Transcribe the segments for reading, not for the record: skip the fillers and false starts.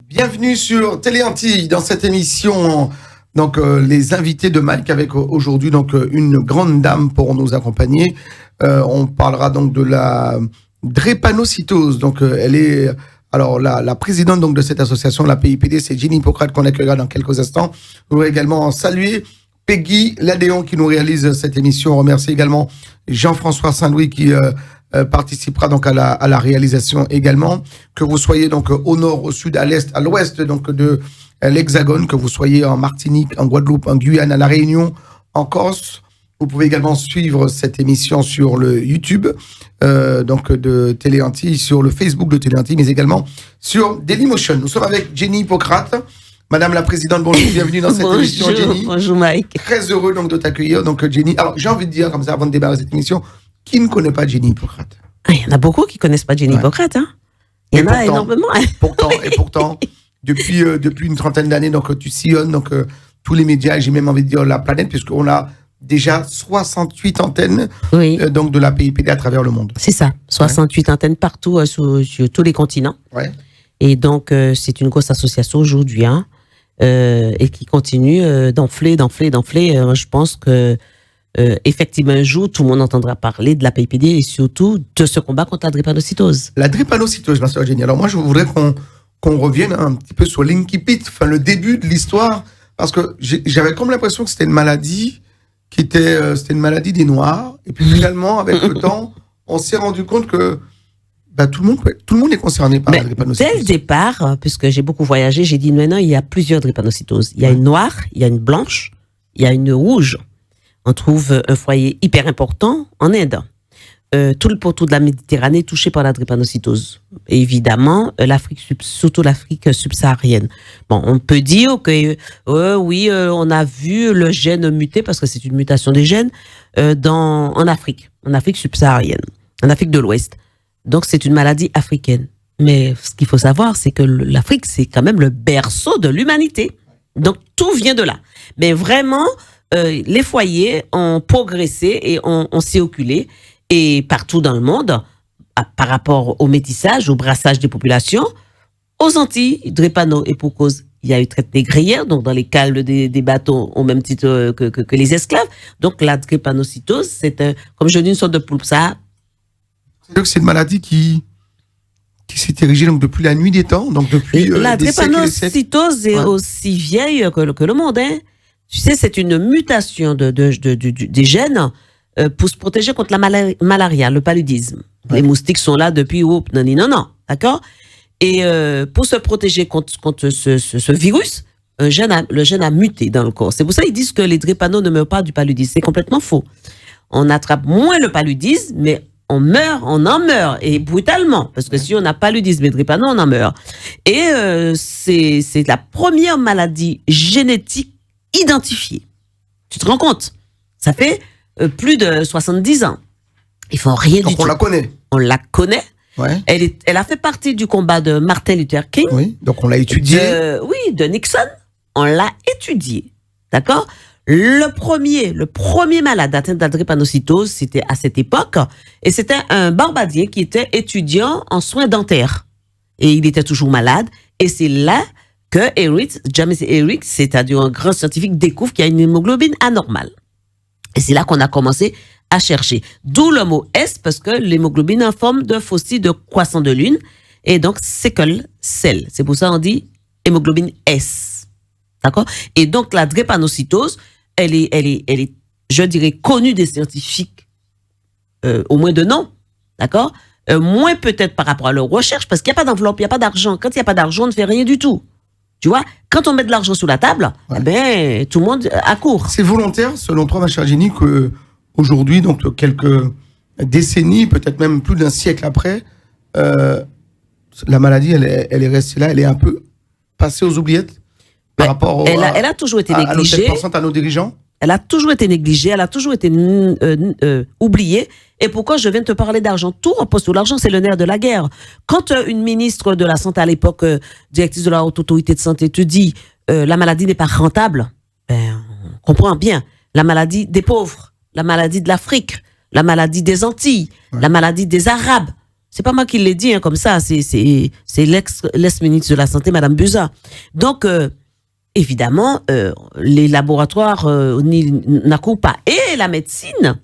Bienvenue sur Télé Antilles dans cette émission. Donc les invités de Mike avec aujourd'hui donc une grande dame pour nous accompagner. On parlera donc de la drépanocytose. Donc elle est alors la présidente donc de cette association, la PIPD, c'est Jenny Hippocrate qu'on accueillera dans quelques instants. On voudrais également saluer Peggy Ladéon qui nous réalise cette émission. On remercie également Jean-François Saint-Louis qui participera donc à la réalisation également. Que vous soyez donc au nord, au sud, à l'est, à l'ouest donc de l'Hexagone, que vous soyez en Martinique, en Guadeloupe, en Guyane, à La Réunion, en Corse. Vous pouvez également suivre cette émission sur le YouTube donc de Télé Antilles, sur le Facebook de Télé Antilles, mais également sur Dailymotion. Nous sommes avec Jenny Hippocrate. Madame la Présidente, bonjour, bienvenue dans cette émission, Jenny. Bonjour Mike. Très heureux donc de t'accueillir. Donc Jenny, alors j'ai envie de dire comme ça avant de démarrer cette émission, qui ne connaît pas Jenny Hippocrate? Il y en a beaucoup qui ne connaissent pas Jenny Hippocrate. Hein. Il y en a énormément. Pourtant, depuis une trentaine d'années, donc tu sillonnes donc, tous les médias, j'ai même envie de dire la planète, puisqu'on a déjà 68 antennes donc de la PIPD à travers le monde. C'est ça, 68 antennes partout sur tous les continents. Ouais. Et donc, c'est une grosse association aujourd'hui hein, et qui continue d'enfler. Je pense que effectivement, un jour, tout le monde entendra parler de la PIPD et surtout de ce combat contre la drépanocytose. La drépanocytose, ma soeur Jenny. Alors moi, je voudrais qu'on revienne un petit peu sur l'incipit, enfin le début de l'histoire, parce que j'avais comme l'impression que c'était une maladie c'était une maladie des Noirs. Et puis finalement, avec le temps, on s'est rendu compte que tout le monde est concerné par la drépanocytose. Dès le départ, puisque j'ai beaucoup voyagé, j'ai dit maintenant, il y a plusieurs drépanocytoses. Il y a une noire, il y a une blanche, il y a une rouge. On trouve un foyer hyper important en Inde. Tout le pourtour de la Méditerranée est touché par la drépanocytose. Et évidemment, surtout l'Afrique subsaharienne. Bon, on peut dire que on a vu le gène muter, parce que c'est une mutation des gènes, en Afrique subsaharienne, en Afrique de l'Ouest. Donc, c'est une maladie africaine. Mais ce qu'il faut savoir, c'est que l'Afrique, c'est quand même le berceau de l'humanité. Donc, tout vient de là. Mais vraiment, les foyers ont progressé et ont circulé. Et partout dans le monde, par rapport au métissage, au brassage des populations, aux Antilles, drépano, et pour cause, il y a eu traite négrière, donc dans les cales des bateaux au même titre que les esclaves. Donc la drépanocytose, c'est comme je dis, une sorte de poulpe-ça. C'est-à-dire que c'est une maladie qui s'est érigée donc depuis la nuit des temps, donc depuis la drépanocytose est aussi vieille que le monde. Hein. Tu sais, c'est une mutation des gènes pour se protéger contre la malaria, le paludisme. Ouais. Les moustiques sont là depuis non, d'accord? Et pour se protéger contre ce virus, le gène a muté dans le corps. C'est pour ça qu'ils disent que les drépano ne meurent pas du paludisme. C'est complètement faux. On attrape moins le paludisme, mais on en meurt, et brutalement. Parce que si on n'a paludisme et drépano, on en meurt. Et c'est la première maladie génétique identifiée. Tu te rends compte? Ça fait plus de 70 ans. Ils font rien du tout. Donc on la connaît. On la connaît. Ouais. Elle a fait partie du combat de Martin Luther King. Oui, donc on l'a étudié. De Nixon. On l'a étudié. D'accord? Le premier malade atteint de la drépanocytose, c'était à cette époque. Et c'était un Barbadien qui était étudiant en soins dentaires. Et il était toujours malade. Et c'est là que James Herrick, c'est-à-dire un grand scientifique, découvre qu'il y a une hémoglobine anormale. Et c'est là qu'on a commencé à chercher. D'où le mot S, parce que l'hémoglobine est en forme de fossile de croissant de lune. Et donc, sickle cell. C'est pour ça qu'on dit hémoglobine S. D'accord? Et donc, la drépanocytose, elle est, je dirais, connue des scientifiques, au moins de nom. D'accord? Moins peut-être par rapport à leur recherche, parce qu'il n'y a pas d'enveloppe, il n'y a pas d'argent. Quand il n'y a pas d'argent, on ne fait rien du tout. Tu vois, quand on met de l'argent sous la table, tout le monde accourt. C'est volontaire, selon toi, ma chère Jenny, qu'aujourd'hui, donc quelques décennies, peut-être même plus d'un siècle après, la maladie, elle est restée là, elle est un peu passée aux oubliettes par rapport elle a toujours été négligée. À nos dirigeants. Elle a toujours été négligée, elle a toujours été oubliée. Et pourquoi je viens de te parler d'argent? Tout repose sur l'argent, c'est le nerf de la guerre. Quand une ministre de la Santé à l'époque, directrice de la Haute Autorité de Santé, te dit la maladie n'est pas rentable, on comprend bien. la maladie des pauvres, la maladie de l'Afrique, la maladie des Antilles, la maladie des Arabes. C'est pas moi qui l'ai dit comme ça, c'est l'ex-ministre de la Santé, Madame Buzyn. Donc, évidemment, les laboratoires n'accourent pas. Et la médecine,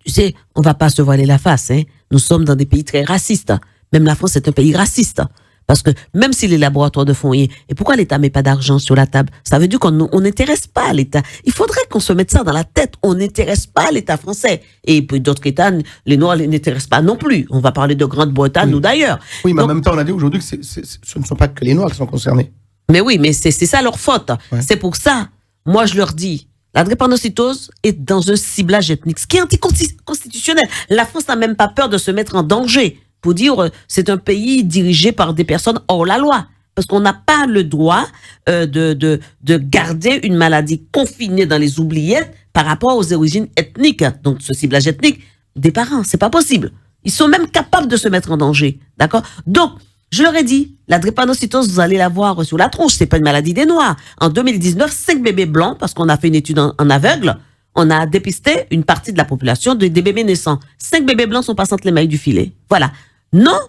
tu sais, on va pas se voiler la face. Nous sommes dans des pays très racistes. Même la France est un pays raciste. Parce que même si les laboratoires de font rien, et pourquoi l'État met pas d'argent sur la table? Ça veut dire qu'on n'intéresse pas l'État. Il faudrait qu'on se mette ça dans la tête. On n'intéresse pas l'État français. Et puis d'autres États, les Noirs ne n'intéressent pas non plus. On va parler de Grande-Bretagne ou d'ailleurs. Oui, mais en même temps, on a dit aujourd'hui que ce ne sont pas que les Noirs qui sont concernés. Mais oui, mais c'est ça leur faute. Ouais. C'est pour ça, moi je leur dis, la drépanocytose est dans un ciblage ethnique, ce qui est anticonstitutionnel. La France n'a même pas peur de se mettre en danger pour dire c'est un pays dirigé par des personnes hors la loi. Parce qu'on n'a pas le droit de garder une maladie confinée dans les oubliettes par rapport aux origines ethniques. Donc ce ciblage ethnique des parents, c'est pas possible. Ils sont même capables de se mettre en danger. D'accord? Donc, je leur ai dit, la drépanocytose, vous allez la voir sur la tronche, c'est pas une maladie des Noirs. En 2019, 5 bébés blancs, parce qu'on a fait une étude en aveugle, on a dépisté une partie de la population des bébés naissants. 5 bébés blancs sont passés entre les mailles du filet. Voilà. Non,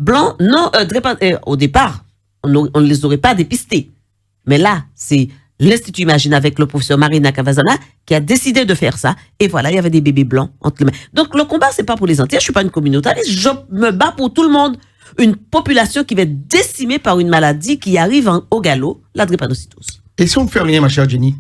blanc, non, au départ, on ne les aurait pas dépistés. Mais là, c'est l'Institut Imagine avec le professeur Marina Cavazana qui a décidé de faire ça. Et voilà, il y avait des bébés blancs entre les mains. Donc, le combat, c'est pas pour les entiers. Je suis pas une communautariste. Je me bats pour tout le monde. Une population qui va être décimée par une maladie qui arrive au galop, la drépanocytose. Et si on ne fait rien, ma chère Jenny?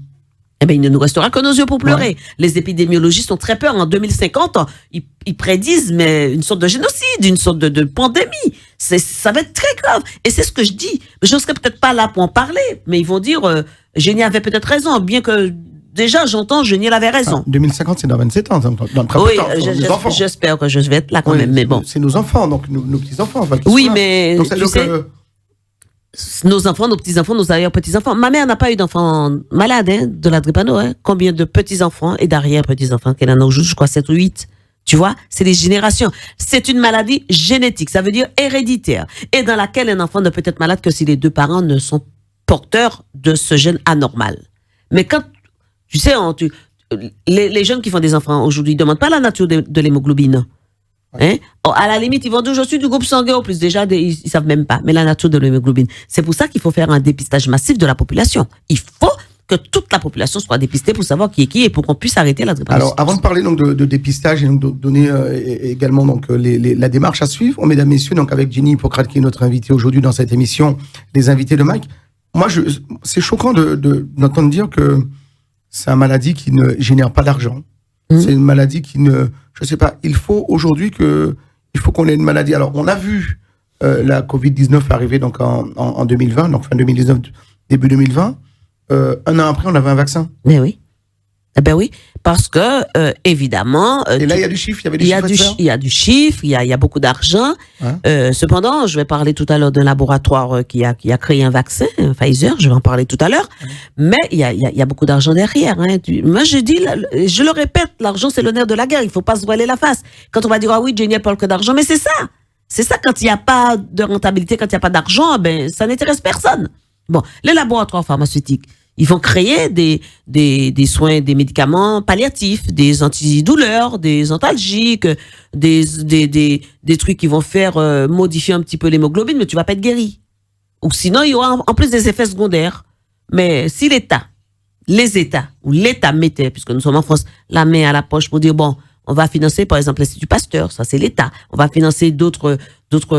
Eh bien, il ne nous restera que nos yeux pour pleurer. Ouais. Les épidémiologistes ont très peur. En 2050, ils prédisent mais une sorte de génocide, une sorte de pandémie. Ça va être très grave. Et c'est ce que je dis. Je ne serai peut-être pas là pour en parler, mais ils vont dire Génie avait peut-être raison, bien que déjà, j'entends, Génie avait raison. 2050, c'est dans 27 ans. Dans très oui, peu de temps, j'espère que je vais être là quand même, mais bon. C'est nos enfants, donc nos petits-enfants. Enfin, oui, mais donc, tu sais, nos enfants, nos petits-enfants, nos arrière-petits-enfants. Ma mère n'a pas eu d'enfants malades de la drépano. Combien de petits-enfants et d'arrière-petits-enfants qu'elle en a aujourd'hui, je crois 7 ou 8. Tu vois, c'est des générations. C'est une maladie génétique, ça veut dire héréditaire, et dans laquelle un enfant ne peut être malade que si les deux parents ne sont porteurs de ce gène anormal. Mais quand tu sais, les jeunes qui font des enfants aujourd'hui ne demandent pas la nature de l'hémoglobine. Hein? À la limite, ils vont dire je suis du groupe sanguin, au plus déjà, ils ne savent même pas, mais la nature de l'hémoglobine. C'est pour ça qu'il faut faire un dépistage massif de la population. Il faut que toute la population soit dépistée pour savoir qui est qui et pour qu'on puisse arrêter la drépanocytose. Alors, avant de parler donc de dépistage et donc de donner également donc la démarche à suivre, mesdames, messieurs, donc avec Jenny Hippocrate qui est notre invitée aujourd'hui dans cette émission, les invités de Mike. Moi, c'est choquant d'entendre dire que c'est une maladie qui ne génère pas d'argent. C'est une maladie qui ne... Je sais pas, il faut aujourd'hui qu'on ait une maladie. Alors, on a vu la Covid-19 arriver donc en 2020, donc fin 2019, début 2020. Un an après, on avait un vaccin. Mais oui. Eh ben oui, parce que, évidemment... et là, il y a du chiffre, il y avait des chiffres. Il y a du chiffre, il y a beaucoup d'argent. Hein? Cependant, je vais parler tout à l'heure d'un laboratoire qui a créé un vaccin, Pfizer, je vais en parler tout à l'heure. Mais il y a beaucoup d'argent derrière. Hein. Moi, je dis, je le répète, l'argent, c'est le nerf de la guerre. Il ne faut pas se voiler la face. Quand on va dire, ah oui, Jenny, elle parle que d'argent, mais c'est ça. C'est ça, quand il n'y a pas de rentabilité, quand il n'y a pas d'argent, ben, ça n'intéresse personne. Bon, les laboratoires pharmaceutiques, ils vont créer des soins, des médicaments palliatifs, des antidouleurs, des antalgiques, des trucs qui vont faire modifier un petit peu l'hémoglobine, mais tu vas pas être guéri. Ou sinon, il y aura en plus des effets secondaires. Mais si les États mettait, puisque nous sommes en France, la main à la poche pour dire, bon, on va financer, par exemple, l'Institut Pasteur, ça c'est l'État. On va financer d'autres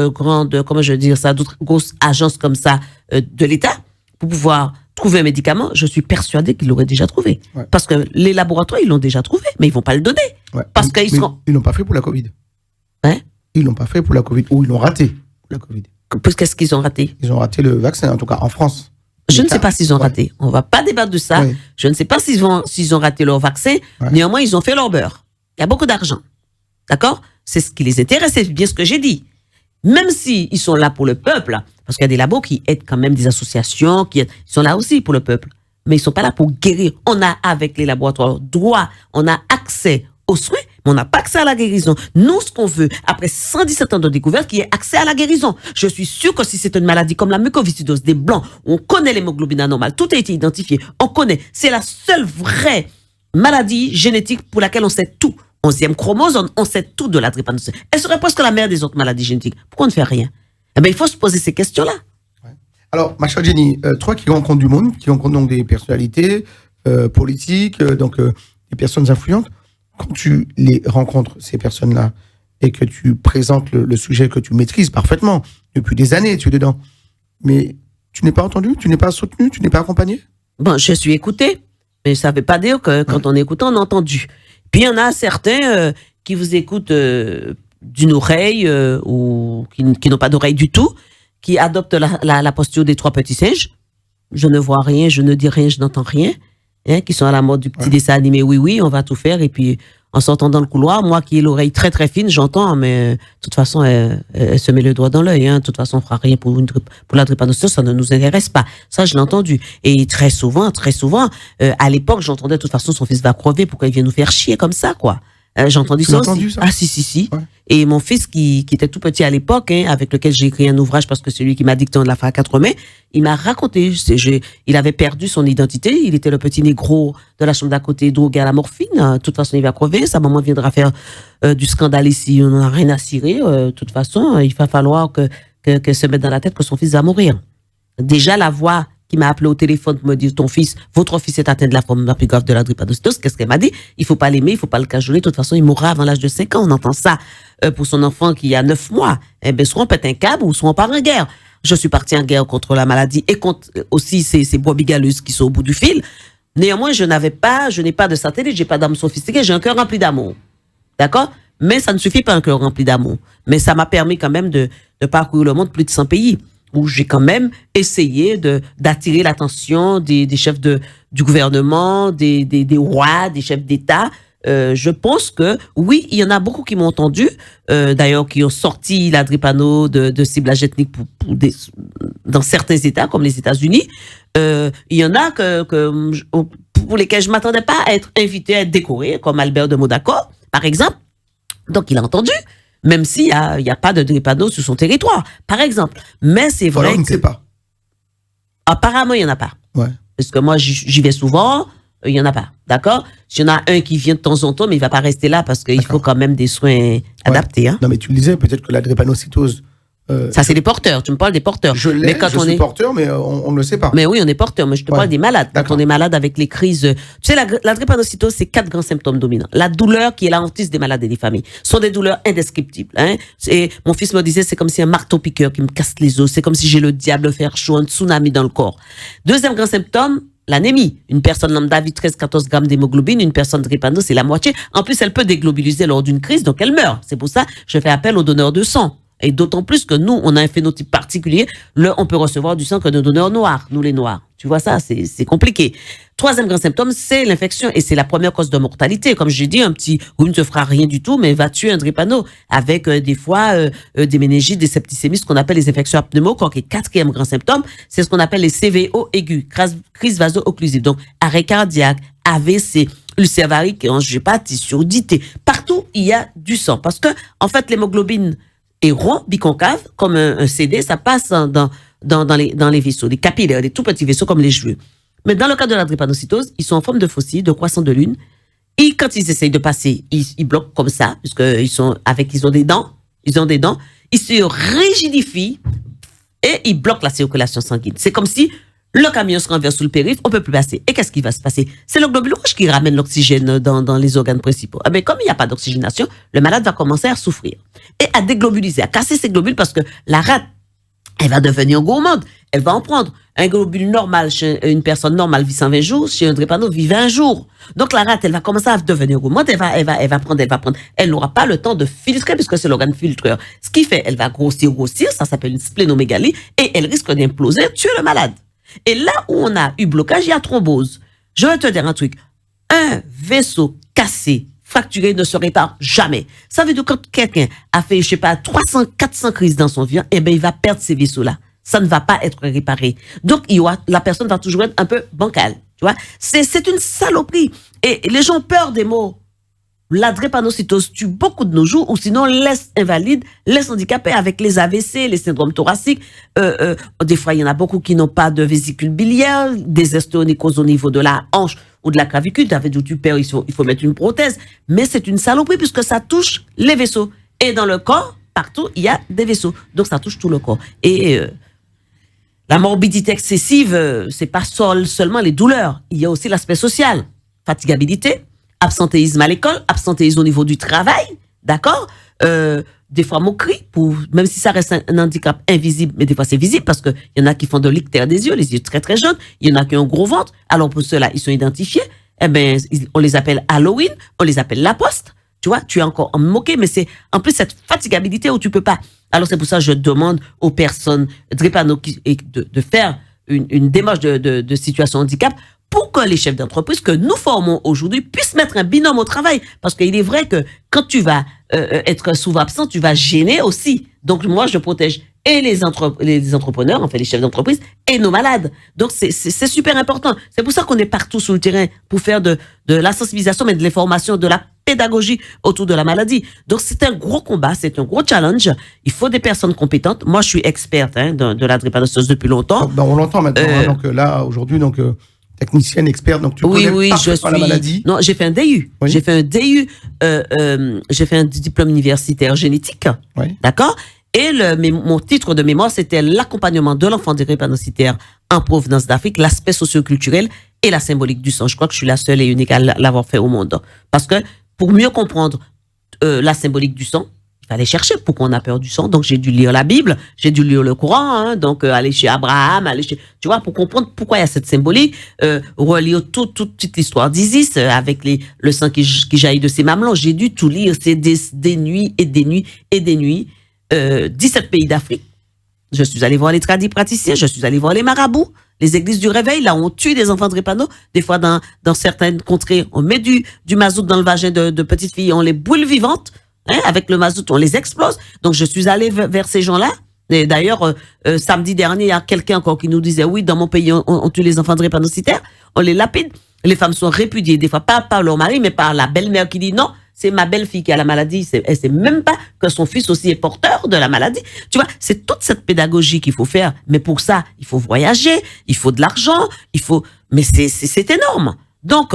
grandes, comment je veux dire ça, d'autres grosses agences comme ça de l'État pour pouvoir trouver un médicament. Je suis persuadée qu'ils l'auraient déjà trouvé. Ouais. Parce que les laboratoires, ils l'ont déjà trouvé, mais ils vont pas le donner. Ouais. Parce qu'ils seront... Ils l'ont pas fait pour la Covid. Hein? Ils l'ont pas fait pour la Covid, ou ils l'ont raté pour la Covid. Qu'est-ce qu'ils ont raté? Ils ont raté le vaccin, en tout cas en France. Je ne sais pas s'ils ont raté. On va pas débattre de ça. Ouais. Je ne sais pas s'ils ont raté leur vaccin. Ouais. Néanmoins, ils ont fait leur beurre. Il y a beaucoup d'argent. D'accord? C'est ce qui les intéresse, c'est bien ce que j'ai dit. Même s'ils sont là pour le peuple, parce qu'il y a des labos qui aident quand même des associations, ils sont là aussi pour le peuple. Mais ils ne sont pas là pour guérir. On a, avec les laboratoires, droit, on a accès aux soins, mais on n'a pas accès à la guérison. Nous, ce qu'on veut, après 117 ans de découverte, qui est accès à la guérison. Je suis sûre que si c'est une maladie comme la mucoviscidose des Blancs, on connaît l'hémoglobine anormale, tout a été identifié, on connaît. C'est la seule vraie maladie génétique pour laquelle on sait tout. 11e chromosome, on sait tout de la drépanocytose. Elle serait presque la mère des autres maladies génétiques. Pourquoi on ne fait rien? Eh bien, il faut se poser ces questions-là. Ouais. Alors, ma chère Jenny, toi qui rencontres du monde, qui rencontres donc des personnalités politiques, des personnes influentes, quand tu les rencontres, ces personnes-là, et que tu présentes le sujet que tu maîtrises parfaitement, depuis des années, tu es dedans, mais tu n'es pas entendu, tu n'es pas soutenu, tu n'es pas accompagné? Bon, je suis écouté, mais ça ne veut pas dire que quand on écoute, on a entendu. Puis il y en a certains qui vous écoutent d'une oreille ou qui n'ont pas d'oreille du tout, qui adoptent la posture des 3 petits singes. Je ne vois rien, je ne dis rien, je n'entends rien. Hein, qui sont à la mode du petit dessin animé, oui, on va tout faire. Et puis, en sortant dans le couloir, moi qui ai l'oreille très très fine, j'entends, mais de toute façon, elle se met le doigt dans l'œil. Hein. De toute façon, on ne fera rien pour la drépanocytose, ça ne nous intéresse pas. Ça, je l'ai entendu. Et très souvent, à l'époque, j'entendais de toute façon, son fils va crever, pourquoi il vient nous faire chier comme ça, quoi. J'ai entendu ça aussi. Ça? Ah, si. Ouais. Et mon fils, qui était tout petit à l'époque, hein, avec lequel j'ai écrit un ouvrage, parce que c'est lui qui m'a dicté, on l'a fait à 4 mains, il m'a raconté, il avait perdu son identité, il était le petit négro de la chambre d'à côté, drogué à la morphine. De toute façon, il va crever, sa maman viendra faire du scandale ici, on n'en a rien à cirer. De toute façon, il va falloir que se mette dans la tête que son fils va mourir. Déjà, la voix qui m'a appelé au téléphone pour me dire votre fils est atteint de la forme la plus grave de la drépanocytose. Qu'est-ce qu'elle m'a dit? Il faut pas l'aimer, il faut pas le cajoler. De toute façon, il mourra avant l'âge de 5 ans. On entend ça pour son enfant qui a 9 mois. Eh bien, soit on pète un câble ou soit on part en guerre. Je suis partie en guerre contre la maladie et contre aussi ces brebis galeuses qui sont au bout du fil. Néanmoins, je n'ai pas de satellite, j'ai pas d'âme sophistiquée, j'ai un cœur rempli d'amour. D'accord? Mais ça ne suffit pas un cœur rempli d'amour. Mais ça m'a permis quand même de parcourir le monde, plus de 100 pays. Où j'ai quand même essayé d'attirer l'attention des chefs du gouvernement, des rois, des chefs d'État. Je pense que, oui, il y en a beaucoup qui m'ont entendu, d'ailleurs, qui ont sorti la drépano de ciblage ethnique dans certains États, comme les États-Unis. Il y en a pour lesquels je ne m'attendais pas à être invité, à être décoré, comme Albert de Monaco, par exemple. Donc, il a entendu. Même s'il n'y a pas de drépano sur son territoire, par exemple. Mais c'est vrai on ne sait pas. Apparemment, il n'y en a pas. Ouais. Parce que moi, j'y vais souvent, il n'y en a pas. D'accord? S'il y en a un qui vient de temps en temps, mais il ne va pas rester là parce qu'il faut quand même des soins adaptés. Hein. Non, mais tu le disais, peut-être que la drépanocytose... ça, c'est les porteurs. Tu me parles des porteurs. Je suis porteur, mais on ne le sait pas. Mais oui, on est porteur. Mais je te parle des malades. Quand on est malade avec les crises... Tu sais, la drépanocytose, c'est 4 grands symptômes dominants. La douleur, qui est la hantise des malades et des familles, sont des douleurs indescriptibles. Hein. Mon fils me disait, c'est comme si un marteau-piqueur qui me casse les os. C'est comme si j'ai le diable faire chaud, un tsunami dans le corps. Deuxième grand symptôme, l'anémie. Une personne lambda vit 13-14 grammes d'hémoglobine. Une personne drépano, c'est la moitié. En plus, elle peut déglobuliser lors d'une crise, donc elle meurt. C'est pour ça que je fais appel aux donneurs de sang. Et d'autant plus que nous, on a un phénotype particulier. On peut recevoir du sang que de donneurs noirs, nous les noirs. Tu vois ça, c'est compliqué. Troisième grand symptôme, c'est l'infection. Et c'est la première cause de mortalité. Comme j'ai dit, un petit rhume ne te fera rien du tout, mais va tuer un drépano. Avec des fois des méningites, des septicémies, ce qu'on appelle les infections à pneumocoque. Et quatrième grand symptôme, c'est ce qu'on appelle les CVO aigus, crise vaso-occlusive. Donc, arrêt cardiaque, AVC, ulcère varique, angiopathie, surdité. Partout, il y a du sang. Parce que, en fait, l'hémoglobine est rond, biconcave, comme un CD, ça passe dans les vaisseaux, les capillaires, les tout petits vaisseaux comme les cheveux. Mais dans le cas de la drépanocytose, ils sont en forme de fossiles, de croissant de lune. Et quand ils essayent de passer, ils bloquent comme ça, puisqu'ils ont des dents, ils se rigidifient et ils bloquent la circulation sanguine. C'est comme si le camion se renverse sous le périph', on ne peut plus passer. Et qu'est-ce qui va se passer? C'est le globule rouge qui ramène l'oxygène dans les organes principaux. Mais comme il n'y a pas d'oxygénation, le malade va commencer à souffrir. Et à déglobuliser, à casser ses globules parce que la rate, elle va devenir gourmande. Elle va en prendre. Un globule normal, chez une personne normale vit 120 jours, chez un drépano vit 20 jours. Donc la rate, elle va commencer à devenir gourmande, elle va prendre. Elle n'aura pas le temps de filtrer puisque c'est l'organe filtreur. Ce qui fait, elle va grossir, ça s'appelle une splénomégalie et elle risque d'imploser, tuer le malade. Et là où on a eu blocage, il y a thrombose. Je vais te dire un truc. Un vaisseau cassé, fracturé, ne se répare jamais. Ça veut dire que quand quelqu'un a fait, 300, 400 crises dans son vie, il va perdre ces vaisseaux-là. Ça ne va pas être réparé. Donc, la personne va toujours être un peu bancale. Tu vois? C'est une saloperie. Et les gens ont peur des mots. la drépanocytose tue beaucoup de nos jours, ou sinon laisse invalides, laisse handicapés avec les AVC, les syndromes thoraciques. Des fois, il y en a beaucoup qui n'ont pas de vésicule biliaire, des ostéonécroses au niveau de la hanche ou de la clavicule. Tu avais dit, tu perds, il faut mettre une prothèse. Mais c'est une saloperie puisque ça touche les vaisseaux. Et dans le corps, partout, il y a des vaisseaux. Donc, ça touche tout le corps. Et la morbidité excessive, c'est pas seulement les douleurs. Il y a aussi l'aspect social. Fatigabilité, absentéisme à l'école, absentéisme au niveau du travail, d'accord, des fois moquerie, même si ça reste un handicap invisible, mais des fois c'est visible parce qu'il y en a qui font de l'ictère des yeux, les yeux très très jaunes, il y en a qui ont un gros ventre, alors pour ceux-là, ils sont identifiés, eh ben, on les appelle Halloween, on les appelle la poste, tu vois, tu es encore moqué, mais c'est en plus cette fatigabilité où tu peux pas. Alors c'est pour ça que je demande aux personnes drépano de faire une démarche de situation handicap pour que les chefs d'entreprise que nous formons aujourd'hui puissent mettre un binôme au travail. Parce qu'il est vrai que quand tu vas être souvent absent, tu vas gêner aussi. Donc moi, je protège et les entrepreneurs, enfin les chefs d'entreprise, et nos malades. Donc c'est super important. C'est pour ça qu'on est partout sur le terrain pour faire de la sensibilisation, mais de l'information, de la pédagogie autour de la maladie. Donc c'est un gros combat, c'est un gros challenge. Il faut des personnes compétentes. Moi, je suis experte de la drépanocytose depuis longtemps. Ben, on l'entend maintenant. Donc là, aujourd'hui, technicienne, experte, donc tu connais parfaitement la maladie. Non, j'ai fait un DU. Oui. J'ai fait un DU, j'ai fait un diplôme universitaire génétique. Oui. D'accord? Et mon titre de mémoire, c'était l'accompagnement de l'enfant drépanocytaire en provenance d'Afrique, l'aspect socioculturel et la symbolique du sang. Je crois que je suis la seule et unique à l'avoir fait au monde. Parce que pour mieux comprendre la symbolique du sang, il fallait chercher pourquoi on a peur du sang. Donc, j'ai dû lire la Bible, j'ai dû lire le Coran, donc aller chez Abraham, tu vois, pour comprendre pourquoi il y a cette symbolique, relire toute l'histoire d'Isis avec le sang qui jaillit de ses mamelons. J'ai dû tout lire, c'est des nuits et des nuits et des nuits. 17 pays d'Afrique. Je suis allée voir les tradipraticiens, je suis allée voir les marabouts, les églises du réveil, là où on tue des enfants drépano. Des fois, dans certaines contrées, on met du mazout dans le vagin de petites filles, on les brûle vivantes. Avec le mazout, on les explose. Donc, je suis allée vers ces gens-là. Et d'ailleurs, samedi dernier, il y a quelqu'un encore qui nous disait, oui, dans mon pays, on tue les enfants drépanocytaires, on les lapide. Les femmes sont répudiées, des fois, pas par leur mari, mais par la belle-mère qui dit non, c'est ma belle-fille qui a la maladie. Elle sait même pas que son fils aussi est porteur de la maladie. Tu vois, c'est toute cette pédagogie qu'il faut faire. Mais pour ça, il faut voyager, il faut de l'argent, mais c'est énorme. Donc,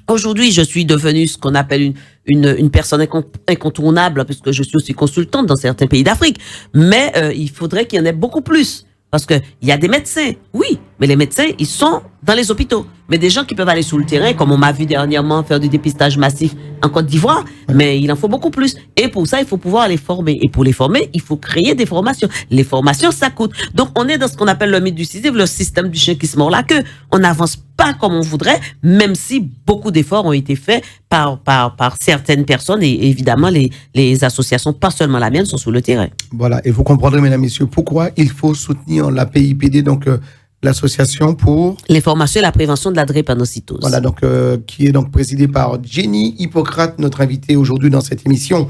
aujourd'hui, je suis devenue ce qu'on appelle une personne incontournable, puisque je suis aussi consultante dans certains pays d'Afrique. Mais il faudrait qu'il y en êt beaucoup plus. Parce qu'il y a des médecins, oui, mais les médecins, ils sont dans les hôpitaux. Mais des gens qui peuvent aller sur le terrain, comme on m'a vu dernièrement faire du dépistage massif en Côte d'Ivoire, mais il en faut beaucoup plus. Et pour ça, il faut pouvoir les former. Et pour les former, il faut créer des formations. Les formations, ça coûte. Donc, on est dans ce qu'on appelle le mythe du Sisyphe, le système du chien qui se mord la queue. On n'avance pas comme on voudrait, même si beaucoup d'efforts ont été faits par certaines personnes et évidemment les associations, pas seulement la mienne, sont sur le terrain. Voilà, et vous comprendrez, mesdames, messieurs, pourquoi il faut soutenir la PIPD, donc l'association pour l'information et la prévention de la drépanocytose. Voilà, donc qui est donc présidée par Jenny Hippocrate, notre invitée aujourd'hui dans cette émission.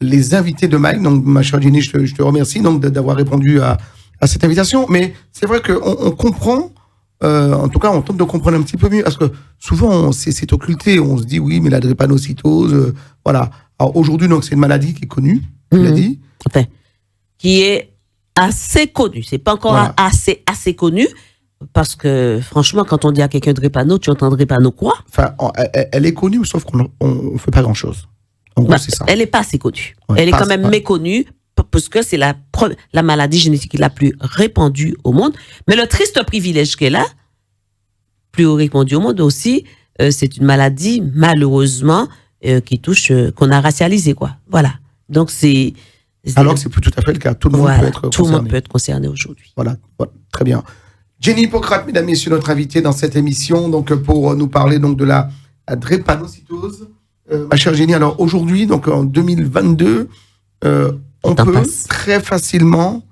Les invités de Mike, donc ma chère Jenny, je te remercie donc d'avoir répondu à cette invitation. Mais c'est vrai qu'on comprend. En tout cas, on tente de comprendre un petit peu mieux, parce que souvent, c'est occulté. On se dit, oui, mais la drépanocytose, voilà. Alors aujourd'hui, donc, c'est une maladie qui est connue, tu l'as dit. Enfin, qui est assez connue. C'est pas encore assez connu, parce que, franchement, quand on dit à quelqu'un drépano, tu entends drépano quoi? Enfin, elle est connue, sauf qu'on ne fait pas grand-chose. En gros, c'est ça. Elle n'est pas assez connue. Ouais, elle est quand même méconnue, parce que c'est la maladie génétique la plus répandue au monde. Mais le triste privilège qu'elle a, plus répandue au monde aussi, c'est une maladie, malheureusement, qui touche, qu'on a racialisée, quoi. Voilà. Donc, alors que c'est plus tout à fait le cas. Tout le monde peut être concerné. Tout le monde peut être concerné aujourd'hui. Voilà. Très bien. Jenny Hippocrate, mesdames, messieurs, notre invitée dans cette émission, donc, pour nous parler donc, de la drépanocytose. Ma chère Jenny, alors aujourd'hui, donc en 2022, on peut très facilement,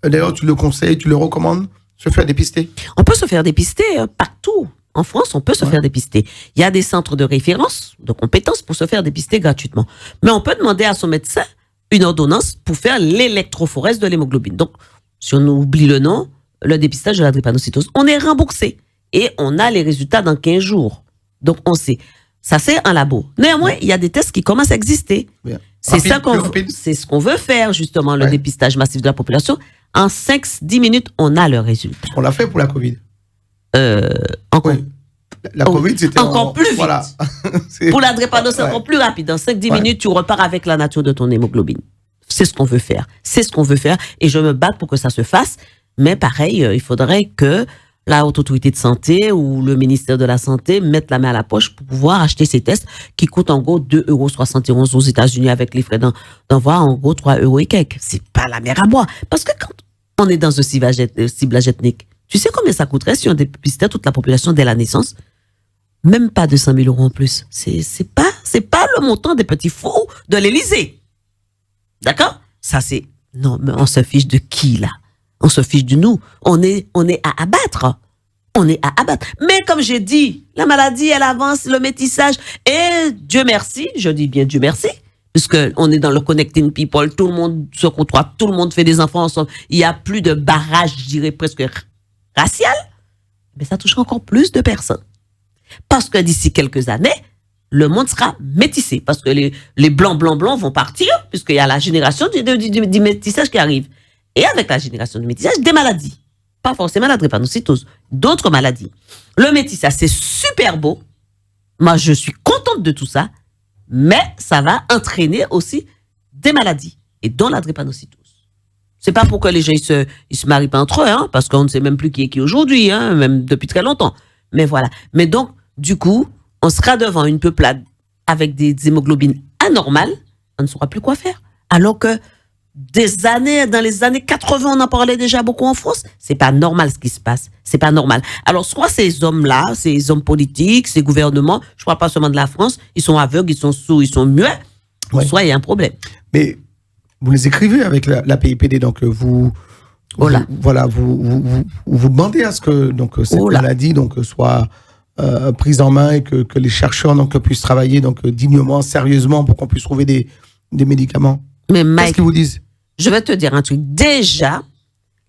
d'ailleurs tu le conseilles, tu le recommandes, se faire dépister. On peut se faire dépister partout. En France, on peut se faire dépister. Il y a des centres de référence, de compétences pour se faire dépister gratuitement. Mais on peut demander à son médecin une ordonnance pour faire l'électrophorèse de l'hémoglobine. Donc, si on oublie le nom, le dépistage de la drépanocytose, on est remboursé et on a les résultats dans 15 jours. Donc, on sait. Ça, c'est un labo. Néanmoins, il y a des tests qui commencent à exister. Bien. C'est Rapide, ça rapide. c'est ce qu'on veut faire, justement, le Ouais. dépistage massif de la population. En 5-10 minutes, on a le résultat. On l'a fait pour la Covid. Encore, Oui. La Oh, Covid, c'était encore plus vite. Voilà. C'est- Pour la drépanocytose, c'est Ouais. encore plus rapide. En 5-10 Ouais. minutes, tu repars avec la nature de ton hémoglobine. C'est ce qu'on veut faire. C'est ce qu'on veut faire. Et je me bats pour que ça se fasse. Mais pareil, il faudrait que la Haute Autorité de Santé ou le ministère de la Santé mettent la main à la poche pour pouvoir acheter ces tests qui coûtent en gros 2,71 € aux États-Unis avec les frais d'envoi, en gros 3 € et quelques. C'est pas la mer à boire. Parce que quand on est dans ce ciblage ethnique, tu sais combien ça coûterait si on dépistait toute la population dès la naissance? Même pas 200 000 € en plus. C'est pas le montant des petits fous de l'Élysée. D'accord? Ça, c'est, non, mais on se fiche de qui, là? On se fiche de nous. On est à abattre. On est à abattre. Mais comme j'ai dit, la maladie, elle avance, le métissage. Et Dieu merci, je dis bien Dieu merci, puisque on est dans le connecting people, tout le monde se côtoie, tout le monde fait des enfants ensemble. Il y a plus de barrage, je dirais presque racial. Mais ça touche encore plus de personnes. Parce que d'ici quelques années, le monde sera métissé. Parce que les blancs vont partir, puisqu'il y a la génération du métissage qui arrive. Et avec la génération du métissage, des maladies. Pas forcément la drépanocytose, d'autres maladies. Le métissage, c'est super beau. Moi, je suis contente de tout ça. Mais ça va entraîner aussi des maladies. Et dont la drépanocytose. C'est pas pour que les gens ils se marient pas entre eux, hein, parce qu'on ne sait même plus qui est qui aujourd'hui, hein, même depuis très longtemps. Mais voilà. Mais donc, du coup, on sera devant une peuplade avec des hémoglobines anormales, on ne saura plus quoi faire. Alors que dans les années 80, on en parlait déjà beaucoup en France. C'est pas normal ce qui se passe. C'est pas normal. Alors, soit ces hommes-là, ces hommes politiques, ces gouvernements, je parle pas seulement de la France, ils sont aveugles, ils sont sourds, ils sont muets, Ouais. soit il y a un problème. Mais vous les écrivez avec la PIPD, donc vous, Oh là. vous demandez à ce que donc cette Oh là. maladie donc soit prise en main et que les chercheurs donc puissent travailler donc dignement, sérieusement pour qu'on puisse trouver des médicaments. Mais Qu'est-ce Mike, qu'ils vous disent? je vais te dire un truc. Déjà,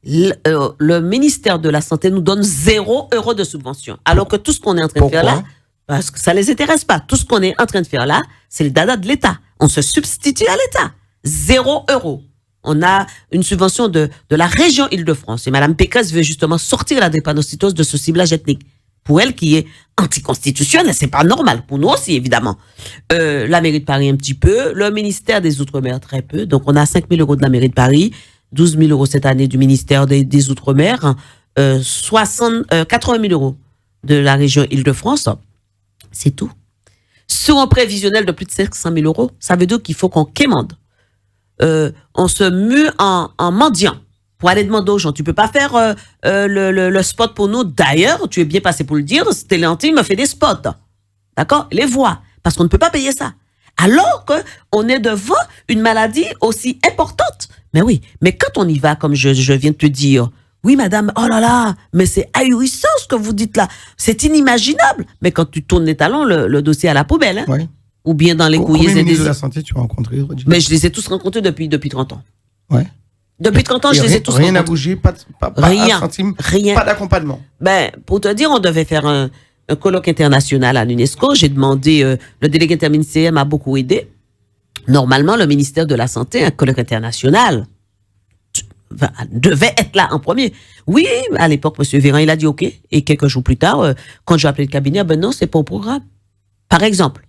le ministère de la Santé nous donne 0 € de subvention. Alors que tout ce qu'on est en train de faire Pourquoi? là, parce que ça les intéresse pas. Tout ce qu'on est en train de faire là, c'est le dada de l'État. On se substitue à l'État. 0 €. On a une subvention de la région Île-de-France. Et Mme Pécresse veut justement sortir la drépanocytose de ce ciblage ethnique. Pour elle, qui est anticonstitutionnelle, c'est pas normal. Pour nous aussi, évidemment. La mairie de Paris, un petit peu. Le ministère des Outre-mer, très peu. Donc, on a 5 000 € de la mairie de Paris, 12 000 € cette année du ministère des Outre-mer, 80 000 € de la région Île-de-France. C'est tout. Sur un prévisionnel de plus de 500 000 €, ça veut dire qu'il faut qu'on quémande. On se mue en mendiant pour aller demander aux gens. Tu peux pas faire le spot pour nous. D'ailleurs, tu es bien passé pour le dire, Téléanti me fait des spots. D'accord? Les voix. Parce qu'on ne peut pas payer ça. Alors qu'on est devant une maladie aussi importante. Mais oui, mais quand on y va, comme je viens de te dire, oui, madame, oh là là, mais c'est ahurissant ce que vous dites là. C'est inimaginable. Mais quand tu tournes les talons, le dossier à la poubelle, hein? Ouais. Ou bien dans les Combien couilles de et ministres des... de la Santé tu as rencontré? Mais je les ai tous rencontrés depuis 30 ans. Ouais. Depuis 30 ans, Et je les ai rien, tous rien n'a rencontrés. bougé, pas Rien. un centime, Rien. pas d'accompagnement. Ben, pour te dire, on devait faire un colloque international à l'UNESCO. J'ai demandé, le délégué interministériel m'a beaucoup aidé. Normalement, le ministère de la Santé, un colloque international, devait être là en premier. Oui, à l'époque, M. Véran, il a dit OK. Et quelques jours plus tard, quand j'ai appelé le cabinet, ben non, c'est pas au programme. Par exemple.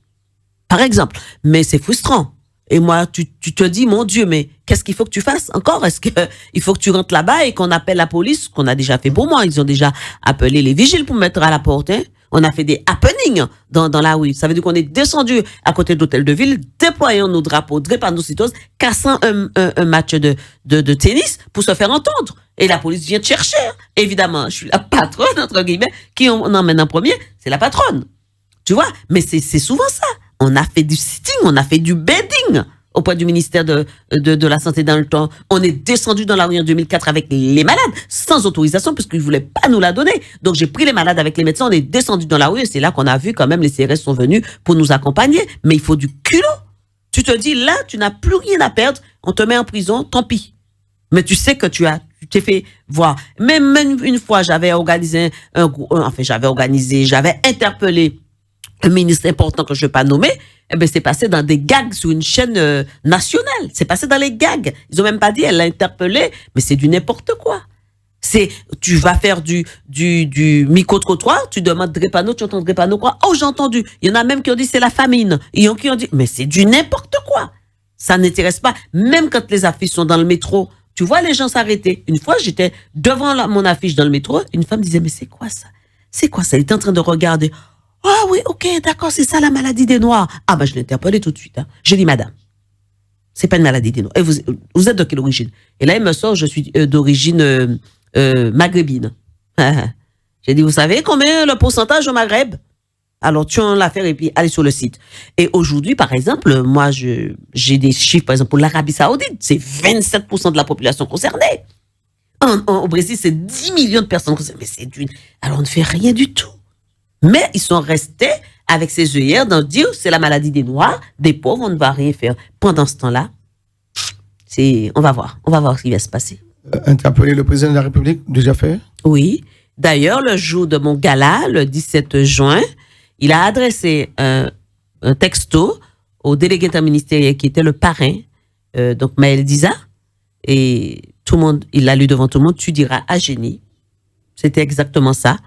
Mais c'est frustrant. Et moi, tu te dis, mon Dieu, mais qu'est-ce qu'il faut que tu fasses encore? Est-ce qu'il faut que tu rentres là-bas et qu'on appelle la police, qu'on a déjà fait pour moi? Ils ont déjà appelé les vigiles pour mettre à la porte. Hein? On a fait des happenings dans la rue. Ça veut dire qu'on est descendu à côté de l'hôtel de ville, déployant nos drapeaux, drépanocytose, cassant un match de tennis pour se faire entendre. Et la police vient te chercher. Évidemment, je suis la patronne, entre guillemets. Qui on emmène en premier? C'est la patronne. Tu vois? Mais c'est souvent ça. On a fait du sitting, on a fait du bedding auprès du ministère de la Santé dans le temps. On est descendu dans la rue en 2004 avec les malades, sans autorisation, puisqu'ils ne voulaient pas nous la donner. Donc, j'ai pris les malades avec les médecins, on est descendu dans la rue, et c'est là qu'on a vu quand même les CRS sont venus pour nous accompagner. Mais il faut du culot. Tu te dis, là, tu n'as plus rien à perdre, on te met en prison, tant pis. Mais tu sais que tu t'es fait voir. Même une fois, j'avais interpellé un ministre important que je ne vais pas nommer, eh ben, c'est passé dans des gags sur une chaîne nationale. C'est passé dans les gags. Ils ont même pas dit, elle l'a interpellé, mais c'est du n'importe quoi. Tu vas faire du micro-trottoir, tu demandes Drépano, tu entends Drépano quoi? Oh, j'ai entendu. Il y en a même qui ont dit c'est la famine. Il y en a qui ont dit, mais c'est du n'importe quoi. Ça n'intéresse pas. Même quand les affiches sont dans le métro, tu vois les gens s'arrêter. Une fois, j'étais devant mon affiche dans le métro, une femme disait, mais c'est quoi ça? C'est quoi ça? Elle était en train de regarder. Ah oui, ok, d'accord, c'est ça la maladie des Noirs. Ah ben, je l'ai interpellée tout de suite. Hein. J'ai dit, madame, c'est pas une maladie des Noirs. Et vous êtes de quelle origine? Et là, il me sort, je suis d'origine maghrébine. J'ai dit, vous savez combien le pourcentage au Maghreb? Alors, tu en l'affaire et puis allez sur le site. Et aujourd'hui, par exemple, moi, j'ai des chiffres, par exemple, pour l'Arabie Saoudite, c'est 27% de la population concernée. Au Brésil, c'est 10 millions de personnes concernées. Mais c'est alors, on ne fait rien du tout. Mais ils sont restés avec ces œillères d'en dire, c'est la maladie des Noirs, des pauvres, on ne va rien faire. Pendant ce temps-là, on va voir ce qui va se passer. Interpeller le président de la République, déjà fait? Oui. D'ailleurs, le jour de mon gala, le 17 juin, il a adressé un texto au délégué interministériel qui était le parrain, donc Maël Diza, et tout le monde, il l'a lu devant tout le monde, tu diras à Génie, c'était exactement ça,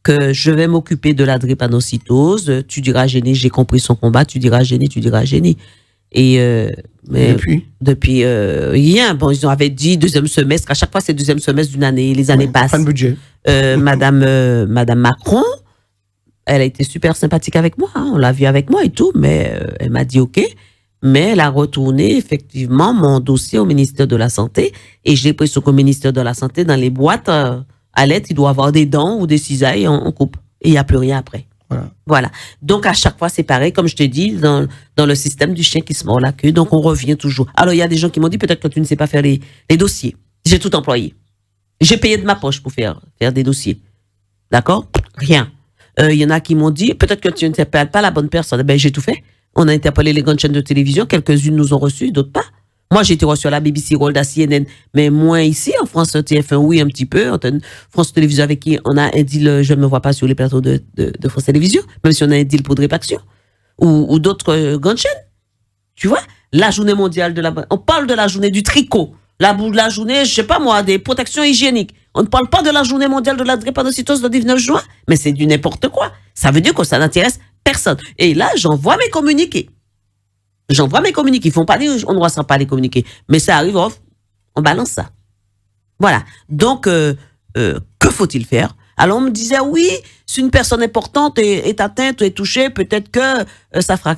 que je vais m'occuper de la drépanocytose, tu diras à Génie, j'ai compris son combat, tu diras à Génie, tu diras à Génie. Et mais depuis rien. Bon, ils avaient dit deuxième semestre. À chaque fois, c'est deuxième semestre d'une année. Les années passent. Pas de budget. Madame Macron, elle a été super sympathique avec moi. Hein, on l'a vu avec moi et tout, mais elle m'a dit OK. Mais elle a retourné effectivement mon dossier au ministère de la Santé et je l'ai pris sur le ministère de la Santé dans les boîtes à lettres. Il doit avoir des dents ou des cisailles, on coupe et il n'y a plus rien après. Voilà. Donc, à chaque fois, c'est pareil, comme je te dis, dans le système du chien qui se mord la queue. Donc, on revient toujours. Alors, il y a des gens qui m'ont dit, peut-être que tu ne sais pas faire les dossiers. J'ai tout employé. J'ai payé de ma poche pour faire des dossiers. D'accord? Rien. Il y en a qui m'ont dit, peut-être que tu ne sais pas la bonne personne. Ben, j'ai tout fait. On a interpellé les grandes chaînes de télévision. Quelques-unes nous ont reçus, d'autres pas. Moi, j'ai été reçu à la BBC World, à CNN, mais moins ici, en France TF1, oui, un petit peu. France Télévisions, avec qui on a un deal, je ne me vois pas sur les plateaux de France Télévisions, même si on a un deal pour de répaction. Ou d'autres grandes chaînes. Tu vois? La journée mondiale on parle de la journée du tricot. La journée, je sais pas moi, des protections hygiéniques. On ne parle pas de la journée mondiale de la drépanocytose le 19 juin, mais c'est du n'importe quoi. Ça veut dire que ça n'intéresse personne. Et là, j'envoie mes communiqués. Ils font pas on ne ressent pas les communiqués. Mais ça arrive, on balance ça. Voilà. Donc, que faut-il faire? Alors, on me disait, oui, si une personne importante est atteinte ou est touchée, peut-être que ça fera...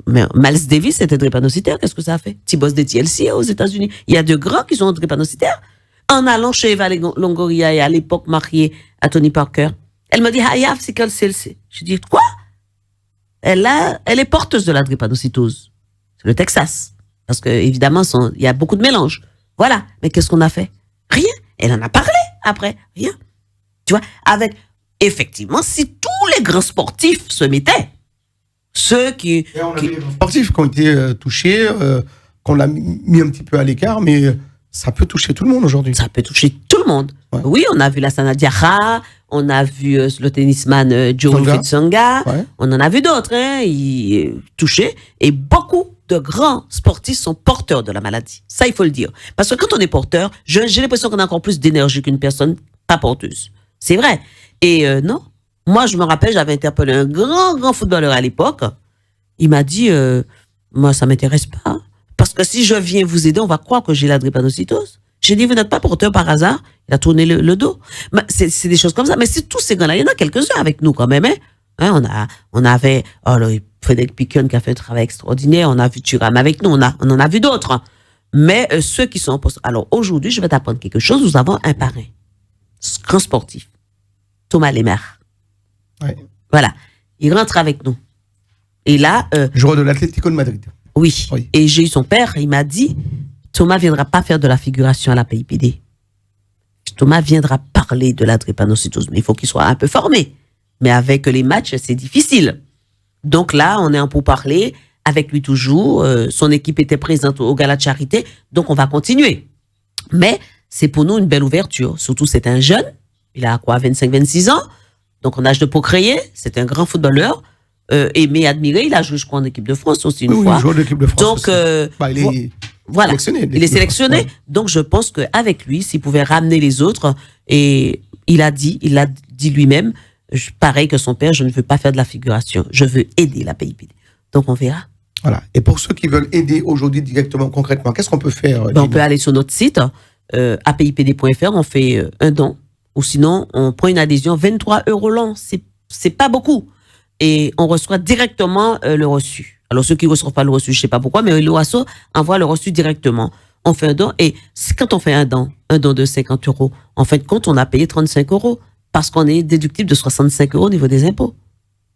Mais Miles Davis était drépanocytaire, qu'est-ce que ça a fait? T-Boss des TLC aux États-Unis. Il y a de grands qui sont drépanocytaires. En allant chez Eva Longoria et à l'époque mariée à Tony Parker, elle me dit, I have sickle cell. Je dis, quoi? Elle est porteuse de la drépanocytose. C'est le Texas. Parce que, évidemment, il y a beaucoup de mélanges. Voilà. Mais qu'est-ce qu'on a fait? Rien. Elle en a parlé après. Rien. Tu vois? Effectivement, si tous les grands sportifs se mettaient, ceux qui... Les sportifs qui ont été touchés, qu'on l'a mis un petit peu à l'écart, mais ça peut toucher tout le monde aujourd'hui. Ça peut toucher tout le monde. Ouais. Oui, on a vu la Sana Diarra, on a vu le tennisman Joe Tsonga, on en a vu d'autres, touchés, et beaucoup de grands sportifs sont porteurs de la maladie. Ça, il faut le dire. Parce que quand on est porteur, j'ai l'impression qu'on a encore plus d'énergie qu'une personne pas porteuse. C'est vrai. Et non, moi, je me rappelle, j'avais interpellé un grand footballeur à l'époque. Il m'a dit, moi, ça m'intéresse pas. Parce que si je viens vous aider, on va croire que j'ai la drépanocytose. J'ai dit, vous n'êtes pas porteur par hasard. Il a tourné le dos. C'est des choses comme ça. Mais c'est tous ces gars-là. Il y en a quelques-uns avec nous quand même. On avait Frédéric Piquion qui a fait un travail extraordinaire. On a vu Thuram avec nous. On en a vu d'autres. Mais ceux qui sont en poste. Alors aujourd'hui, je vais t'apprendre quelque chose. Nous avons un parrain. Grand sportif. Thomas Lemar. Ouais. Voilà. Il rentre avec nous. Et là... joueur de l'Atlético de Madrid. Oui. Et j'ai eu son père, il m'a dit, Thomas viendra pas faire de la figuration à la PIPD. Thomas viendra parler de la drépanocytose, mais il faut qu'il soit un peu formé. Mais avec les matchs, c'est difficile. Donc là, on est en pourparlers avec lui toujours. Son équipe était présente au Gala de Charité, donc on va continuer. Mais c'est pour nous une belle ouverture. Surtout, c'est un jeune. Il a quoi, 25-26 ans. Donc, en âge de procréer. C'est un grand footballeur. aimé, admiré. Il a joué, je crois, en équipe de France aussi une Oui, fois. il joue en équipe de France. Donc, il est voilà. sélectionné. Il est sélectionné. Ouais. Donc, je pense qu'avec lui, s'il pouvait ramener les autres, et il l'a dit lui-même, pareil que son père, je ne veux pas faire de la figuration. Je veux aider la PIPD. Donc, on verra. Voilà. Et pour ceux qui veulent aider aujourd'hui directement, concrètement, qu'est-ce qu'on peut faire? On peut aller sur notre site, apipd.fr, on fait un don. Ou sinon, on prend une adhésion, 23 € l'an. C'est pas beaucoup. Et on reçoit directement le reçu. Alors, ceux qui ne reçoivent pas le reçu, je ne sais pas pourquoi, mais l'OASO envoie le reçu directement. On fait un don. Et quand on fait un don de 50 €, en fin de compte, on a payé 35 € parce qu'on est déductible de 65 € au niveau des impôts.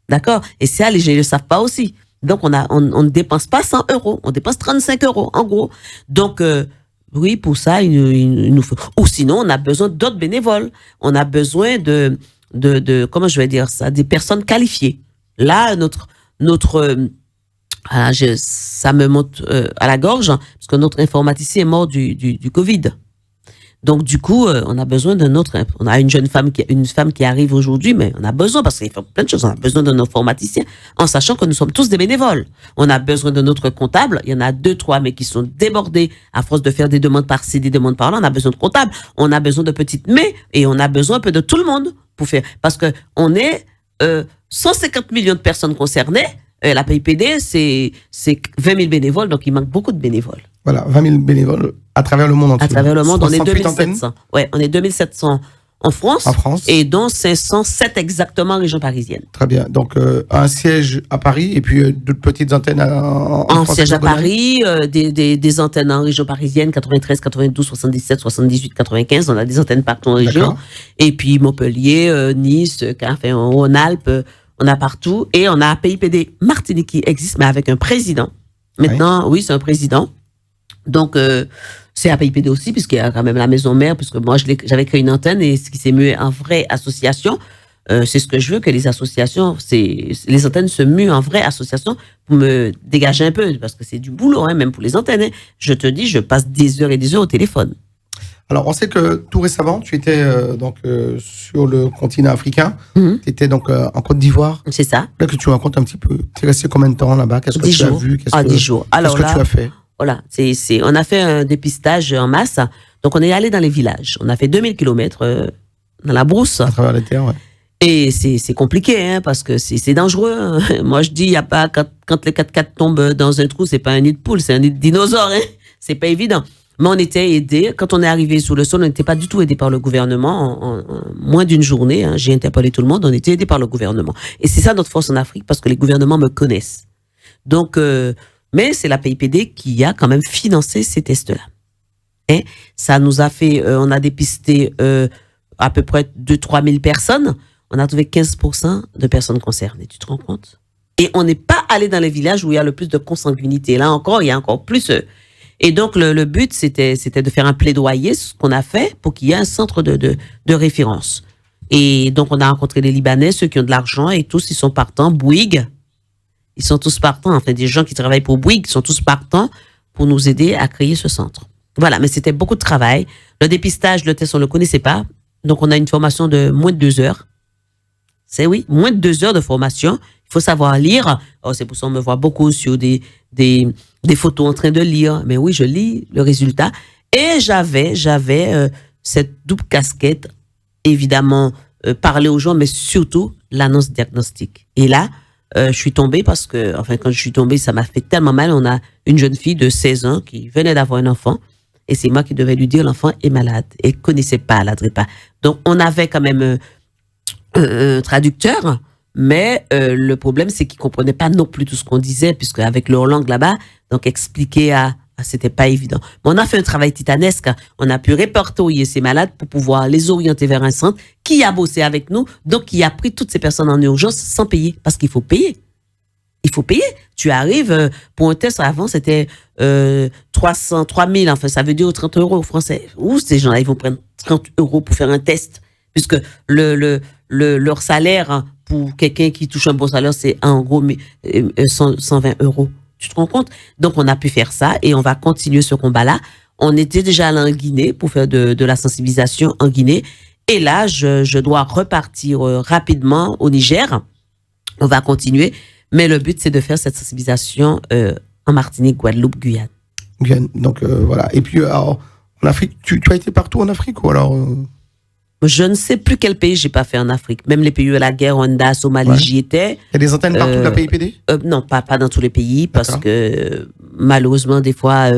D'accord? Et ça, les gens ne le savent pas aussi. Donc, on ne dépense pas 100 €, on dépense 35 €, en gros. Donc, oui, pour ça, il nous faut. Ou sinon, on a besoin d'autres bénévoles. On a besoin de comment je vais dire ça, des personnes qualifiées. Là, ça me monte à la gorge, parce que notre informaticien est mort du Covid. Donc, du coup, on a besoin d'un autre. On a une femme qui arrive aujourd'hui, mais on a besoin, parce qu'il fait plein de choses. On a besoin d'un informaticien, en sachant que nous sommes tous des bénévoles. On a besoin de notre comptable. Il y en a 2, 3, mais qui sont débordés à force de faire des demandes par-ci, des demandes par-là. On a besoin de comptable. On a besoin de petites mais, et on a besoin un peu de tout le monde pour faire. Parce que on est 150 millions de personnes concernées. La PIPD, c'est 20 000 bénévoles, donc il manque beaucoup de bénévoles. Voilà, 20 000 bénévoles à travers le monde entier. À travers le monde, on est 68 2700. Ouais, on est 2700 en France. En France. Et dont 507 exactement en région parisienne. Très bien. Donc, un siège à Paris et puis d'autres petites antennes en siège à Paris, des antennes en région parisienne, 93, 92, 77, 78, 95. On a des antennes partout en région. D'accord. Et puis Montpellier, Nice, enfin, Rhône-Alpes, on a partout. Et on a un PIPD Martinique qui existe, mais avec un président. Maintenant, oui, c'est un président. Donc, c'est à PIPD aussi, puisqu'il y a quand même la maison mère, puisque moi, j'avais créé une antenne et ce qui s'est mué en vraie association, c'est ce que je veux, que les associations, les antennes se muent en vraie association pour me dégager un peu, parce que c'est du boulot, hein, même pour les antennes. Hein. Je te dis, je passe des heures et des heures au téléphone. Alors, on sait que tout récemment, tu étais sur le continent africain. Tu étais donc en Côte d'Ivoire. C'est ça. Là, que tu racontes un petit peu. Tu es resté combien de temps là-bas? Qu'est-ce que 10 tu jours. as vu? 10 jours. Alors qu'est-ce que tu as fait? Voilà, on a fait un dépistage en masse. Donc, on est allé dans les villages. On a fait 2000 km dans la brousse. À travers les terres, ouais. Et c'est compliqué, hein, parce que c'est dangereux. Hein. Moi, je dis, il y a pas, quand les 4x4 tombent dans un trou, c'est pas un nid de poule, c'est un nid de dinosaure. Hein. C'est pas évident. Mais on était aidés. Quand on est arrivé sous le sol, on n'était pas du tout aidés par le gouvernement. En moins d'une journée, hein, j'ai interpellé tout le monde, on était aidés par le gouvernement. Et c'est ça notre force en Afrique, parce que les gouvernements me connaissent. Donc, mais c'est la PIPD qui a quand même financé ces tests-là. Et ça nous a fait, on a dépisté à peu près 2-3 000 personnes. On a trouvé 15% de personnes concernées. Tu te rends compte? Et on n'est pas allé dans les villages où il y a le plus de consanguinité. Là encore, il y a encore plus. Et donc, le but, c'était de faire un plaidoyer, ce qu'on a fait, pour qu'il y ait un centre de référence. Et donc, on a rencontré les Libanais, ceux qui ont de l'argent, et tous, ils sont partants. Bouygues, ils sont tous partants. Enfin, des gens qui travaillent pour Bouygues sont tous partants pour nous aider à créer ce centre. Voilà, mais c'était beaucoup de travail. Le dépistage, le test, on ne le connaissait pas. Donc, on a une formation de moins de 2 heures. C'est oui, moins de 2 heures de formation. Il faut savoir lire. Oh, c'est pour ça qu'on me voit beaucoup sur des photos en train de lire. Mais oui, je lis le résultat. Et j'avais cette double casquette, évidemment, parler aux gens, mais surtout l'annonce diagnostique. Et là, je suis tombée parce que, enfin, quand je suis tombée, ça m'a fait tellement mal. On a une jeune fille de 16 ans qui venait d'avoir un enfant. Et c'est moi qui devais lui dire l'enfant est malade. Et connaissait pas la DREPA. Donc, on avait quand même un traducteur. Mais le problème, c'est qu'ils ne comprenaient pas non plus tout ce qu'on disait, puisque avec leur langue là-bas, donc expliquer c'était pas évident. Mais on a fait un travail titanesque. On a pu répertorier ces malades pour pouvoir les orienter vers un centre qui a bossé avec nous, donc qui a pris toutes ces personnes en urgence sans payer, parce qu'il faut payer. Il faut payer. Tu arrives pour un test, avant c'était 300, 3000, enfin ça veut dire 30 € français. Où ces gens-là, ils vont prendre 30 € pour faire un test, puisque leur salaire pour quelqu'un qui touche un bon salaire, c'est en gros 120 €. Tu te rends compte? Donc, on a pu faire ça et on va continuer ce combat-là. On était déjà allé en Guinée pour faire de la sensibilisation en Guinée. Et là, je dois repartir rapidement au Niger. On va continuer. Mais le but, c'est de faire cette sensibilisation en Martinique, Guadeloupe, Guyane. Donc voilà. Et puis alors, en Afrique, tu as été partout en Afrique ou alors Je ne sais plus quel pays j'ai pas fait en Afrique. Même les pays où la guerre, Rwanda, Somalie, j'y étais. Il y a des antennes partout de la PIPD? Non, pas dans tous les pays, parce que malheureusement, des fois,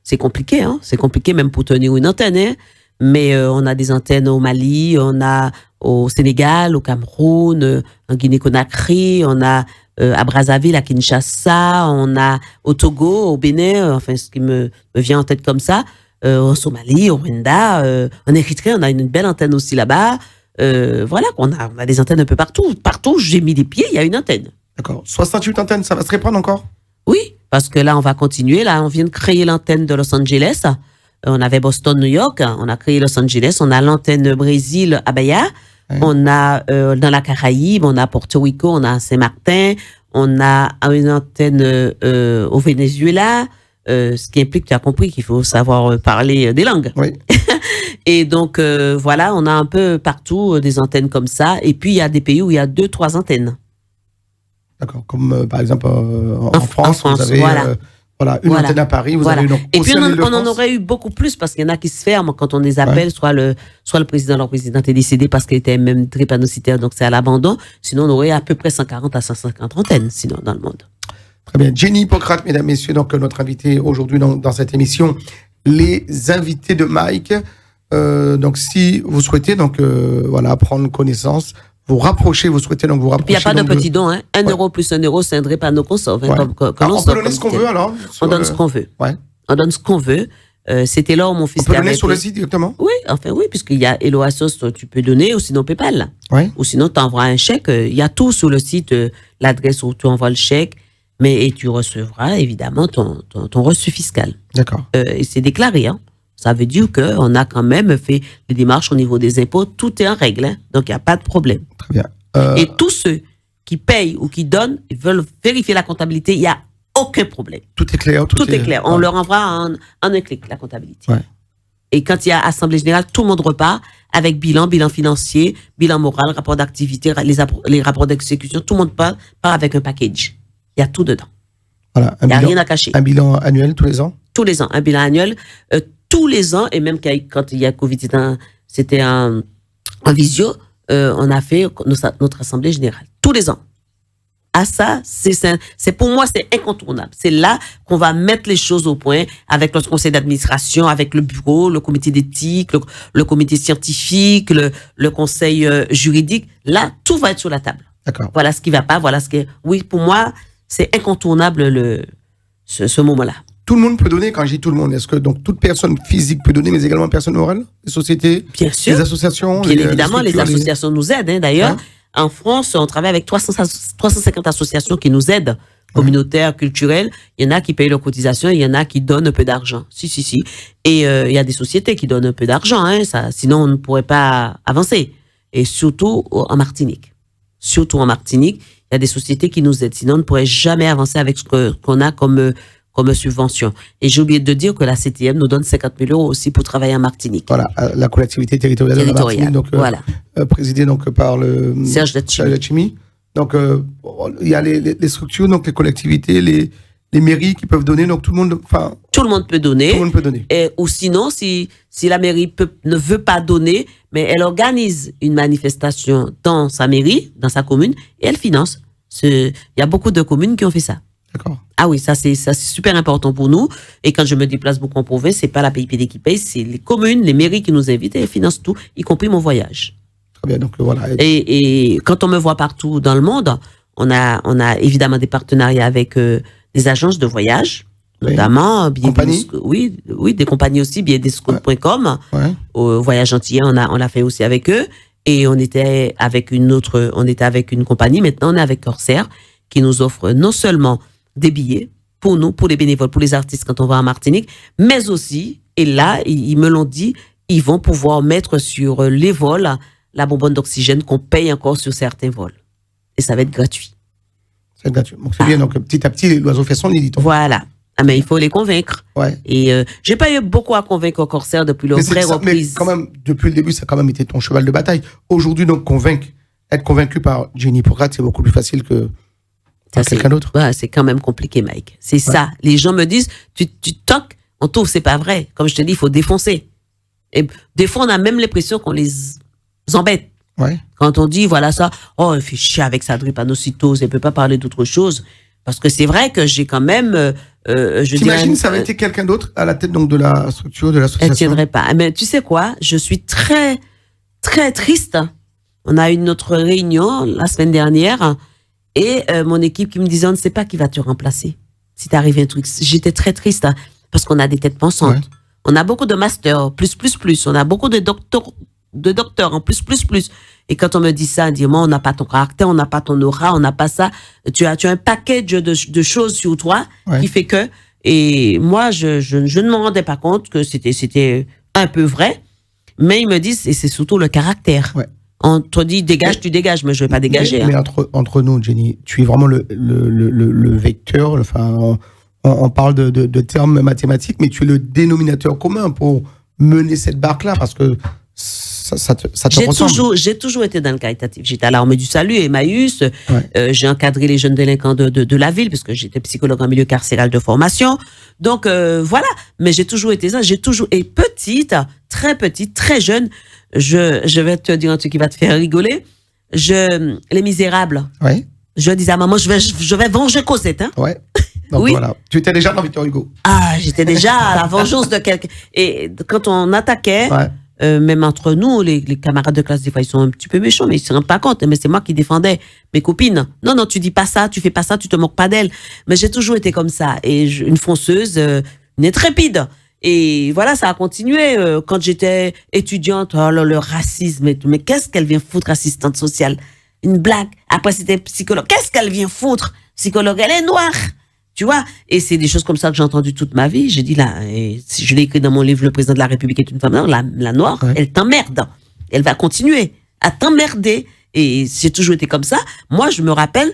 c'est compliqué. Hein? C'est compliqué même pour tenir une antenne. Hein? Mais on a des antennes au Mali, on a au Sénégal, au Cameroun, en Guinée-Conakry, on a à Brazzaville, à Kinshasa, on a au Togo, au Bénin, enfin ce qui me vient en tête comme ça, en Somalie, au Rwanda, en Érythrée, on a une belle antenne aussi là-bas. Voilà, on a des antennes un peu partout. Partout où j'ai mis les pieds, il y a une antenne. D'accord. 68 antennes, ça va se répandre encore? Oui, parce que là, on va continuer. Là, on vient de créer l'antenne de Los Angeles. On avait Boston, New York. On a créé Los Angeles. On a l'antenne Brésil à Bahia. Ouais. On a dans la Caraïbe, on a Porto Rico, on a Saint-Martin. On a une antenne au Venezuela. Ce qui implique, tu as compris, qu'il faut savoir parler des langues. Oui. Et donc, voilà, on a un peu partout des antennes comme ça. Et puis, il y a des pays où il y a 2-3 antennes. D'accord. Comme par exemple en France, vous avez une antenne à Paris. Vous avez donc et puis, on en aurait eu beaucoup plus parce qu'il y en a qui se ferment quand on les appelle. Soit le président, leur présidente est décédé parce qu'il était même drépanocytaire, donc c'est à l'abandon. Sinon, on aurait à peu près 140 à 150 antennes, sinon, dans le monde. Très bien. Jenny Hippocrate, mesdames, messieurs, donc notre invité aujourd'hui dans cette émission, les invités de Mike. Donc, si vous souhaitez prendre connaissance, vous rapprochez, vous souhaitez donc vous rapprocher. Il n'y a pas de petit don, hein. 1 euro plus 1 euro, c'est un drépano qu'on sauve. Hein, on peut donner ce qu'on veut alors. On donne ce qu'on veut. Ouais. On donne ce qu'on veut. C'était là où mon fils. On peut donner sur le site directement. Oui, enfin oui, puisqu'il y a Hello Assos, tu peux donner, ou sinon PayPal. Ouais. Ou sinon tu envoies un chèque. Il y a tout sur le site, l'adresse où tu envoies le chèque. Et tu recevras évidemment ton reçu fiscal. D'accord. Et c'est déclaré. Hein. Ça veut dire qu'on a quand même fait les démarches au niveau des impôts. Tout est en règle. Hein. Donc, il n'y a pas de problème. Très bien. Et tous ceux qui payent ou qui donnent, ils veulent vérifier la comptabilité, il n'y a aucun problème. Tout est clair. Tout est clair. On leur envoie en un clic la comptabilité. Ouais. Et quand il y a assemblée générale, tout le monde repart avec bilan financier, bilan moral, rapport d'activité, les rapports d'exécution. Tout le monde part avec un package. Il y a tout dedans. Voilà, il n'y a rien à cacher. Un bilan annuel tous les ans? Tous les ans, un bilan annuel. Tous les ans, et même quand il y a Covid, c'était en visio, on a fait notre assemblée générale. Tous les ans. À ça, c'est pour moi, c'est incontournable. C'est là qu'on va mettre les choses au point avec notre conseil d'administration, avec le bureau, le comité d'éthique, le comité scientifique, le conseil juridique. Là, tout va être sur la table. D'accord. Voilà ce qui va pas, voilà ce qui est... Oui, pour moi, c'est incontournable ce moment-là. Tout le monde peut donner. Quand je dis tout le monde, est-ce que donc toute personne phisique peut donner, mais également personne morale, les sociétés, bien sûr, les associations, bien évidemment, les associations nous aident. Hein, d'ailleurs, en France, on travaille avec 350 associations qui nous aident, communautaires, culturelles. Il y en a qui payent leurs cotisations, il y en a qui donnent un peu d'argent. Si. Et il y a des sociétés qui donnent un peu d'argent. Hein, sinon, on ne pourrait pas avancer. Et surtout en Martinique. Surtout en Martinique, il y a des sociétés qui nous aident. Sinon, on ne pourrait jamais avancer avec ce qu'on a comme subvention. Et j'ai oublié de dire que la CTM nous donne 50 000 € aussi pour travailler en Martinique. Voilà, la collectivité territoriale de la Martinique, donc, présidée donc, par le Serge Letchimy. Donc, il y a les structures, donc les collectivités, les mairies qui peuvent donner, donc tout le monde... Tout le monde peut donner. Tout le monde peut donner. Ou sinon, si la mairie ne veut pas donner, mais elle organise une manifestation dans sa mairie, dans sa commune, et elle finance. Il y a beaucoup de communes qui ont fait ça. D'accord. Ah oui, ça c'est super important pour nous. Et quand je me déplace beaucoup en province, c'est pas la PIPD qui paye, c'est les communes, les mairies qui nous invitent et elles financent tout, y compris mon voyage. Très bien, donc voilà. Et quand on me voit partout dans le monde, on a évidemment des partenariats avec des agences de voyage, notamment des compagnies aussi, billetdescoutes.com. Au Voyage Antillais, on l'a fait aussi avec eux. Et on était avec une compagnie, maintenant on est avec Corsair, qui nous offre non seulement des billets pour nous, pour les bénévoles, pour les artistes quand on va en Martinique, mais aussi, et là, ils me l'ont dit, ils vont pouvoir mettre sur les vols la bonbonne d'oxygène qu'on paye encore sur certains vols. Et ça va être gratuit. C'est gratuit. Donc c'est bien, donc petit à petit, l'oiseau fait son nid, dit-on. Voilà. Ah, mais il faut les convaincre. Ouais. Et j'ai pas eu beaucoup à convaincre au Corsair depuis leur vraie reprise. Mais quand même, depuis le début, ça a quand même été ton cheval de bataille. Aujourd'hui, donc, être convaincu par Jenny Hippocrate, c'est beaucoup plus facile que... quelqu'un d'autre. Ouais, c'est quand même compliqué, Mike. C'est ça. Les gens me disent, tu toques, on t'ouvre, c'est pas vrai. Comme je te dis, il faut défoncer. Et des fois, on a même l'impression qu'on les embête. Ouais. Quand on dit, voilà ça, oh, elle fait chier avec sa drépanocytose, elle peut pas parler d'autre chose. Parce que c'est vrai que j'ai quand même, T'imagines, ça avait été quelqu'un d'autre à la tête donc de la structure, de l'association? Elle tiendrait pas. Mais tu sais quoi? Je suis très, très triste. On a eu notre réunion la semaine dernière et mon équipe qui me disait, on ne sait pas qui va te remplacer. Si t'arrive un truc. J'étais très triste parce qu'on a des têtes pensantes. Ouais. On a beaucoup de masters, plus. On a beaucoup de docteurs en plus. Et quand on me dit ça, on dit, moi, on n'a pas ton caractère, on n'a pas ton aura, on n'a pas ça. Tu as un package de choses sur toi qui fait que, et moi, je ne me rendais pas compte que c'était un peu vrai, mais ils me disent, et c'est surtout le caractère. Ouais. On te dit, dégage, tu dégages, mais je ne vais pas dégager. Mais entre nous, Jenny, tu es vraiment le vecteur, enfin, on parle de termes mathématiques, mais tu es le dénominateur commun pour mener cette barque-là, parce que ça te ressemble. J'ai toujours été dans le caritatif. J'étais à l'Armée du Salut, Emmaüs. Ouais. J'ai encadré les jeunes délinquants de la ville, parce que j'étais psychologue en milieu carcéral de formation. Donc, voilà. Mais j'ai toujours été ça. Et petite, très jeune, je vais te dire un truc qui va te faire rigoler. Les Misérables. Ouais. Je disais à maman, je vais venger Cosette, hein. Ouais. Donc oui. Voilà. Tu étais déjà dans Victor Hugo. Ah, j'étais déjà à la vengeance de quelqu'un. Et quand on attaquait, même entre nous, les camarades de classe, des fois, ils sont un petit peu méchants, mais ils se rendent pas compte. Mais c'est moi qui défendais mes copines. Non, tu dis pas ça, tu fais pas ça, tu te moques pas d'elles. Mais j'ai toujours été comme ça. Et une fonceuse, une intrépide. Et voilà, ça a continué. Quand j'étais étudiante, oh là, le racisme et tout. Mais qu'est-ce qu'elle vient foutre, assistante sociale? Une blague. Après, c'était psychologue. Qu'est-ce qu'elle vient foutre? Psychologue, elle est noire. Tu vois, et c'est des choses comme ça que j'ai entendues toute ma vie. J'ai dit là, et je l'ai écrit dans mon livre, Le président de la République est une femme noire, la noire, elle t'emmerde. Elle va continuer à t'emmerder. Et j'ai toujours été comme ça. Moi, je me rappelle,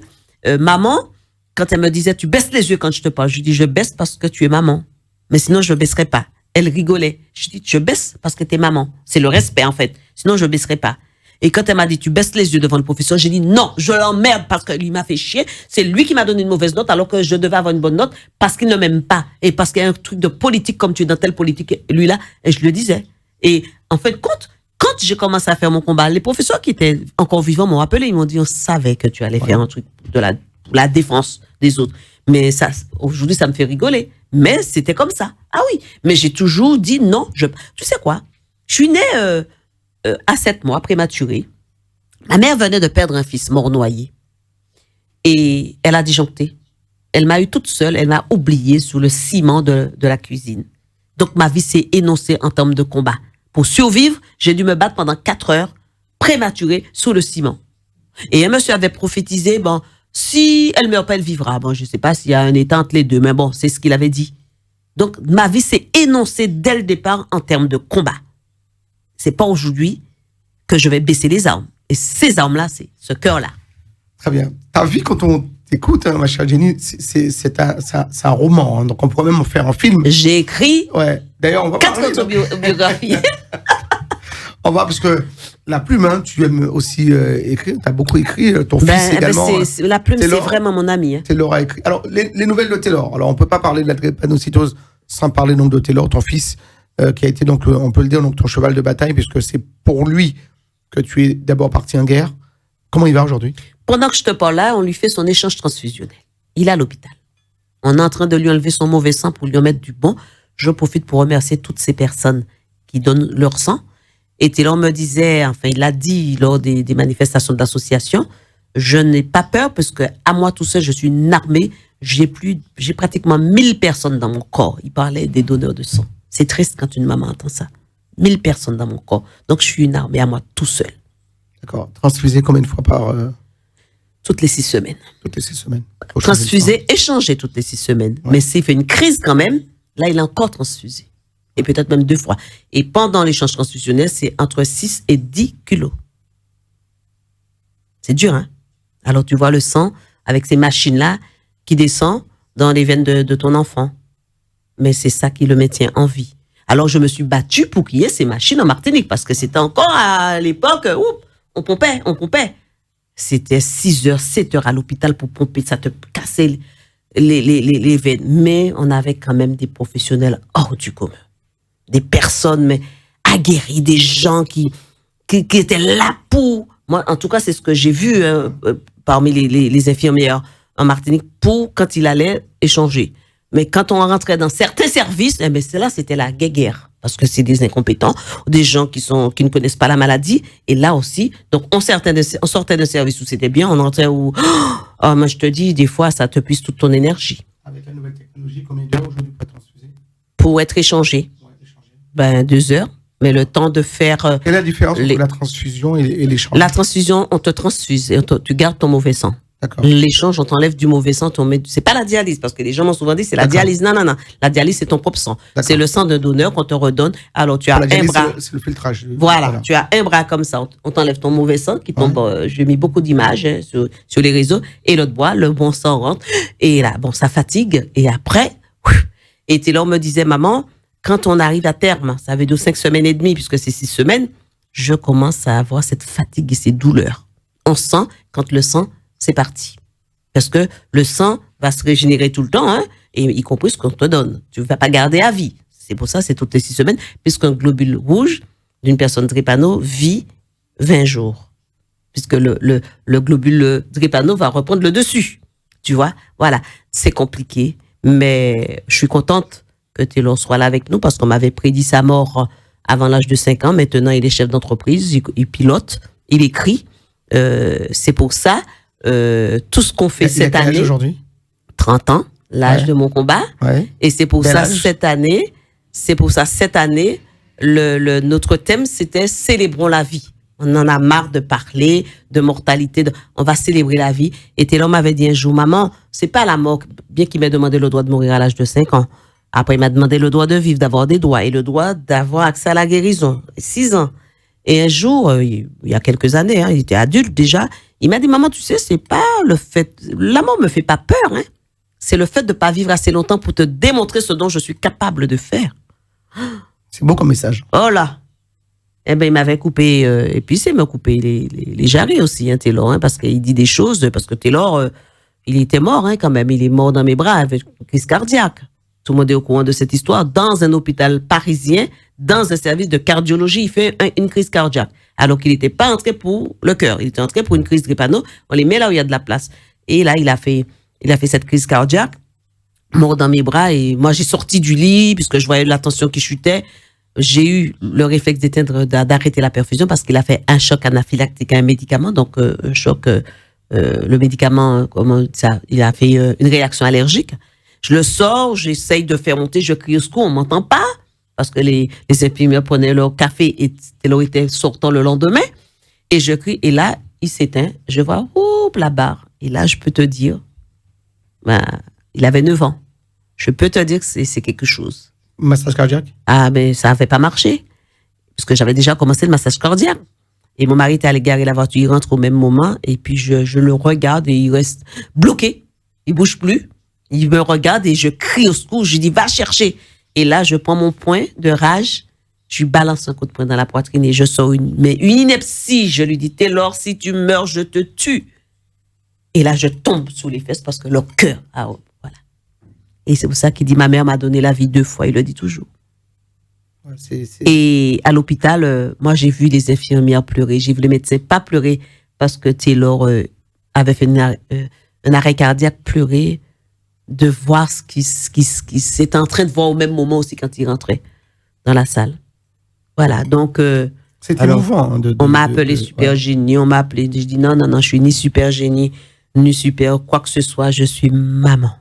maman, quand elle me disait, tu baisses les yeux quand je te parle, je dis, je baisse parce que tu es maman. Mais sinon, je ne baisserai pas. Elle rigolait. Je dis, je baisse parce que tu es maman. C'est le respect, en fait. Sinon, je ne baisserai pas. Et quand elle m'a dit, tu baisses les yeux devant le professeur, j'ai dit, non, je l'emmerde parce que lui m'a fait chier. C'est lui qui m'a donné une mauvaise note alors que je devais avoir une bonne note parce qu'il ne m'aime pas. Et parce qu'il y a un truc de politique comme tu es dans telle politique, lui là, et je le disais. Et en fait, quand j'ai commencé à faire mon combat, les professeurs qui étaient encore vivants m'ont appelé, ils m'ont dit, on savait que tu allais faire un truc pour la défense des autres. Mais ça, aujourd'hui, ça me fait rigoler. Mais c'était comme ça. Ah oui. Mais j'ai toujours dit non. Tu sais quoi? Je suis née, à 7 mois, prématurée. Ma mère venait de perdre un fils mort noyé. Et elle a disjoncté. Elle m'a eu toute seule, elle m'a oubliée sous le ciment de la cuisine. Donc ma vie s'est énoncée en termes de combat. Pour survivre, j'ai dû me battre pendant 4 heures, prématurée, sous le ciment. Et un monsieur avait prophétisé, bon, si elle meurt pas, elle vivra. Bon, je sais pas s'il y a un état entre les deux, mais bon, c'est ce qu'il avait dit. Donc ma vie s'est énoncée dès le départ en termes de combat. C'est pas aujourd'hui que je vais baisser les armes. Et ces armes-là, c'est ce cœur-là. Très bien. Ta vie, quand on t'écoute, ma chère Jenny, c'est un roman. Hein, donc, on pourrait même en faire un film. J'ai écrit D'ailleurs, on va 4 autobiographies. On va, parce que la plume, hein, tu aimes aussi écrire. Tu as beaucoup écrit. Ton fils également. La plume, c'est vraiment mon ami. Hein. Taylor a écrit. Alors, les nouvelles de Taylor. Alors, on ne peut pas parler de la drépanocytose sans parler donc de Taylor, ton fils. Qui a été donc, on peut le dire, donc ton cheval de bataille, puisque c'est pour lui que tu es d'abord parti en guerre. Comment il va aujourd'hui? Pendant que je te parle là, on lui fait son échange transfusionnel. Il est à l'hôpital. On est en train de lui enlever son mauvais sang pour lui en mettre du bon. Je profite pour remercier toutes ces personnes qui donnent leur sang. Et Taylor me disait, enfin, il l'a dit lors des manifestations de l'association, je n'ai pas peur parce que à moi tout seul, je suis une armée. J'ai pratiquement 1000 personnes dans mon corps. Il parlait des donneurs de sang. C'est triste quand une maman entend ça. 1000 personnes dans mon corps. Donc, je suis une armée à moi tout seul. D'accord. Transfuser combien de fois par... Toutes les 6 semaines. Toutes les 6 semaines. Transfuser, échanger toutes les 6 semaines. Ouais. Mais s'il fait une crise quand même, là, il a encore transfusé. Et peut-être même 2 fois. Et pendant l'échange transfusionnel, c'est entre 6 et 10 kilos. C'est dur, hein? Alors, tu vois le sang avec ces machines-là qui descend dans les veines de ton enfant. Mais c'est ça qui le maintient en vie. Alors, je me suis battue pour qu'il y ait ces machines en Martinique, parce que c'était encore à l'époque où on pompait. c'était 6 heures, 7 heures à l'hôpital pour pomper, ça te cassait les veines. Mais on avait quand même des professionnels hors du commun. Des personnes mais aguerries, des gens qui étaient là pour... Moi, en tout cas, c'est ce que j'ai vu parmi les infirmières en Martinique pour quand il allait échanger. Mais quand on rentrait dans certains services, eh ben, c'était la guéguerre. Parce que c'est des incompétents, des gens qui ne connaissent pas la maladie. Et là aussi, donc on sortait d'un service où c'était bien, on rentrait où... Oh, moi, je te dis, des fois, ça te puise toute ton énergie. Avec la nouvelle technologie, combien d'heures aujourd'hui pour être transfusé? Pour être échangé, ben, 2 heures. Mais le temps de faire... Quelle est la différence entre la transfusion et l'échange? La transfusion, on te transfuse et tu gardes ton mauvais sang. D'accord. L'échange, on t'enlève du mauvais sang, c'est pas la dialyse, parce que les gens m'ont souvent dit, c'est la dialyse. Non. La dialyse, c'est ton propre sang. C'est le sang d'un donneur qu'on te redonne. Alors, tu as un bras. C'est le filtrage. Voilà. Tu as un bras comme ça. On t'enlève ton mauvais sang qui tombe. J'ai mis beaucoup d'images sur les réseaux. Et l'autre bois, le bon sang rentre. Et là, bon, ça fatigue. Et après, et Taylor me disait, maman, quand on arrive à terme, ça veut dire 5 semaines et demie, puisque c'est 6 semaines, je commence à avoir cette fatigue et ces douleurs. On sent quand le sang, c'est parti. Parce que le sang va se régénérer tout le temps, hein, et y compris ce qu'on te donne. Tu ne vas pas garder à vie. C'est pour ça, c'est toutes les 6 semaines, puisqu'un globule rouge d'une personne drépano vit 20 jours. Puisque le globule drépano va reprendre le dessus. Tu vois? Voilà. C'est compliqué, mais je suis contente que Taylor soit là avec nous parce qu'on m'avait prédit sa mort avant l'âge de 5 ans. Maintenant, il est chef d'entreprise, il pilote, il écrit. C'est pour ça, tout ce qu'on fait cette année. Quel âge aujourd'hui? 30 ans, l'âge de mon combat. Ouais. Et c'est pour ça, cette année, notre thème, c'était célébrons la vie. On en a marre de parler de mortalité. On va célébrer la vie. Et Taylor m'avait dit un jour, maman, c'est pas la mort, bien qu'il m'ait demandé le droit de mourir à l'âge de 5 ans. Après, il m'a demandé le droit de vivre, d'avoir des droits et le droit d'avoir accès à la guérison. 6 ans. Et un jour, il y a quelques années, il était adulte déjà, il m'a dit, maman, tu sais, c'est pas le fait, la mort me fait pas peur, hein. C'est le fait de pas vivre assez longtemps pour te démontrer ce dont je suis capable de faire. C'est beau comme message. Oh là. Eh ben, il m'avait coupé, et puis c'est me couper les jarrets aussi, Taylor, parce qu'il dit des choses, parce que Taylor, il était mort, quand même, il est mort dans mes bras avec une crise cardiaque. Tout le monde est au courant de cette histoire. Dans un hôpital parisien, dans un service de cardiologie, il fait une crise cardiaque. Alors qu'il n'était pas entré pour le cœur. Il était entré pour une crise drépano. On les met là où il y a de la place. Et là, il a fait cette crise cardiaque, mort dans mes bras. Et moi, j'ai sorti du lit, puisque je voyais la tension qui chutait. J'ai eu le réflexe d'arrêter la perfusion parce qu'il a fait un choc anaphylactique à un médicament. Donc, un choc, le médicament, comment ça, il a fait une réaction allergique. Je le sors, j'essaye de faire monter, je crie au secours, on m'entend pas, parce que les infirmières prenaient leur café et Taylor était sortant le lendemain, et je crie, et là, il s'éteint, je vois, la barre, et là, je peux te dire, il avait 9 ans, je peux te dire que c'est quelque chose. Massage cardiaque? Ah, mais ça n'avait pas marché, parce que j'avais déjà commencé le massage cardiaque, et mon mari était allé garer la voiture, il rentre au même moment, et puis je le regarde, et il reste bloqué, il bouge plus. Il me regarde et je crie au secours. Je dis, va chercher. Et là, je prends mon poing de rage. Je lui balance un coup de poing dans la poitrine et je sors une ineptie. Je lui dis, Taylor, si tu meurs, je te tue. Et là, je tombe sous les fesses parce que le cœur, voilà. Et c'est pour ça qu'il dit, ma mère m'a donné la vie 2 fois. Il le dit toujours. Ouais, Et à l'hôpital, moi, j'ai vu les infirmières pleurer. J'ai vu les médecins pas pleurer parce que Taylor avait fait un arrêt cardiaque, pleurer. De voir ce qui s'était en train de voir au même moment aussi quand il rentrait dans la salle. Voilà, donc... c'est émouvant. On m'a appelé super génie, on m'a appelé... Je dis non, je suis ni super génie, ni super quoi que ce soit, je suis maman.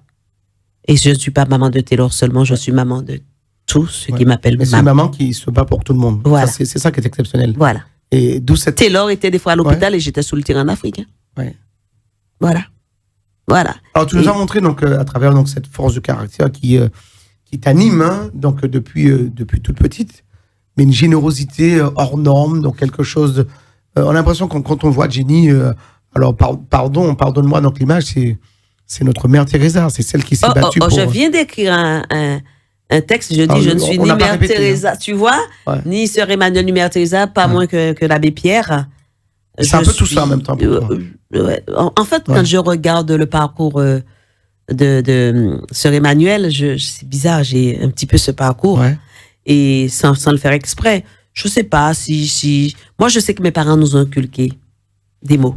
Et je ne suis pas maman de Taylor seulement, je suis maman de tous ceux qui m'appellent maman. C'est une maman qui se bat pour tout le monde. Voilà. C'est ça qui est exceptionnel. Voilà. Et d'où cette... Taylor était des fois à l'hôpital et j'étais sous le terrain en Afrique. Ouais. Voilà. Alors, tu nous as montré donc à travers donc cette force de caractère qui t'anime donc depuis toute petite, mais une générosité hors norme, donc quelque chose. On a l'impression quand on voit Jenny, alors pardonne-moi, donc l'image c'est notre mère Teresa, c'est celle qui s'est battue pour. Je viens d'écrire un texte, je dis je ne suis ni mère Teresa, tu vois, ni sœur Emmanuel ni mère Teresa, pas moins que l'abbé Pierre. C'est un peu tout ça en même temps pour toi. Ouais. En fait, quand je regarde le parcours de Sœur Emmanuel, c'est bizarre, j'ai un petit peu ce parcours. Ouais. Et sans le faire exprès. Je sais pas si... Moi, je sais que mes parents nous ont inculqué des mots.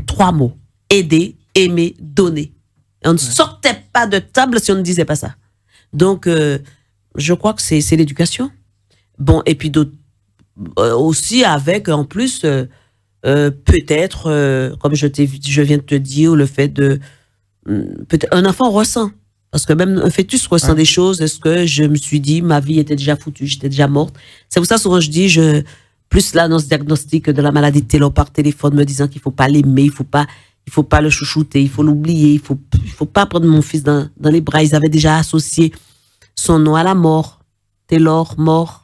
3 mots. Aider, aimer, donner. Et on ne sortait pas de table si on ne disait pas ça. Donc, je crois que c'est l'éducation. Bon, et puis aussi avec, en plus, peut-être, comme je viens de te dire, le fait de... Peut-être un enfant ressent. Parce que même un fœtus ressent des choses. Est-ce que je me suis dit, ma vie était déjà foutue, j'étais déjà morte. C'est pour ça, souvent, je dis, plus l'annonce diagnostique de la maladie de Taylor par téléphone me disant qu'il faut pas l'aimer, il faut pas le chouchouter, il faut l'oublier, il faut pas prendre mon fils dans les bras. Ils avaient déjà associé son nom à la mort. Taylor, mort.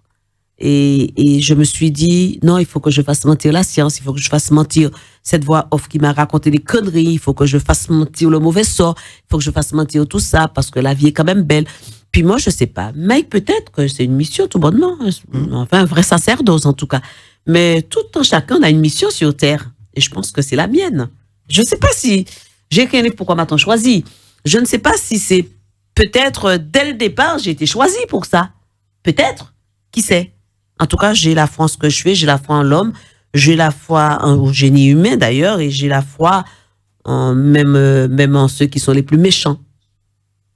Et je me suis dit, non, il faut que je fasse mentir la science, il faut que je fasse mentir cette voix off qui m'a raconté des conneries, il faut que je fasse mentir le mauvais sort, il faut que je fasse mentir tout ça, parce que la vie est quand même belle. Puis moi, je sais pas, mais peut-être que c'est une mission tout bonnement, enfin un vrai sacerdoce en tout cas. Mais tout un chacun a une mission sur Terre, et je pense que c'est la mienne. Je sais pas si j'ai écrit un livre, pourquoi m'a-t-on choisi? Je ne sais pas si c'est peut-être dès le départ, j'ai été choisie pour ça. Peut-être, qui sait? En tout cas, j'ai la foi en ce que je fais, j'ai la foi en l'homme, j'ai la foi au génie humain d'ailleurs, et j'ai la foi même en ceux qui sont les plus méchants,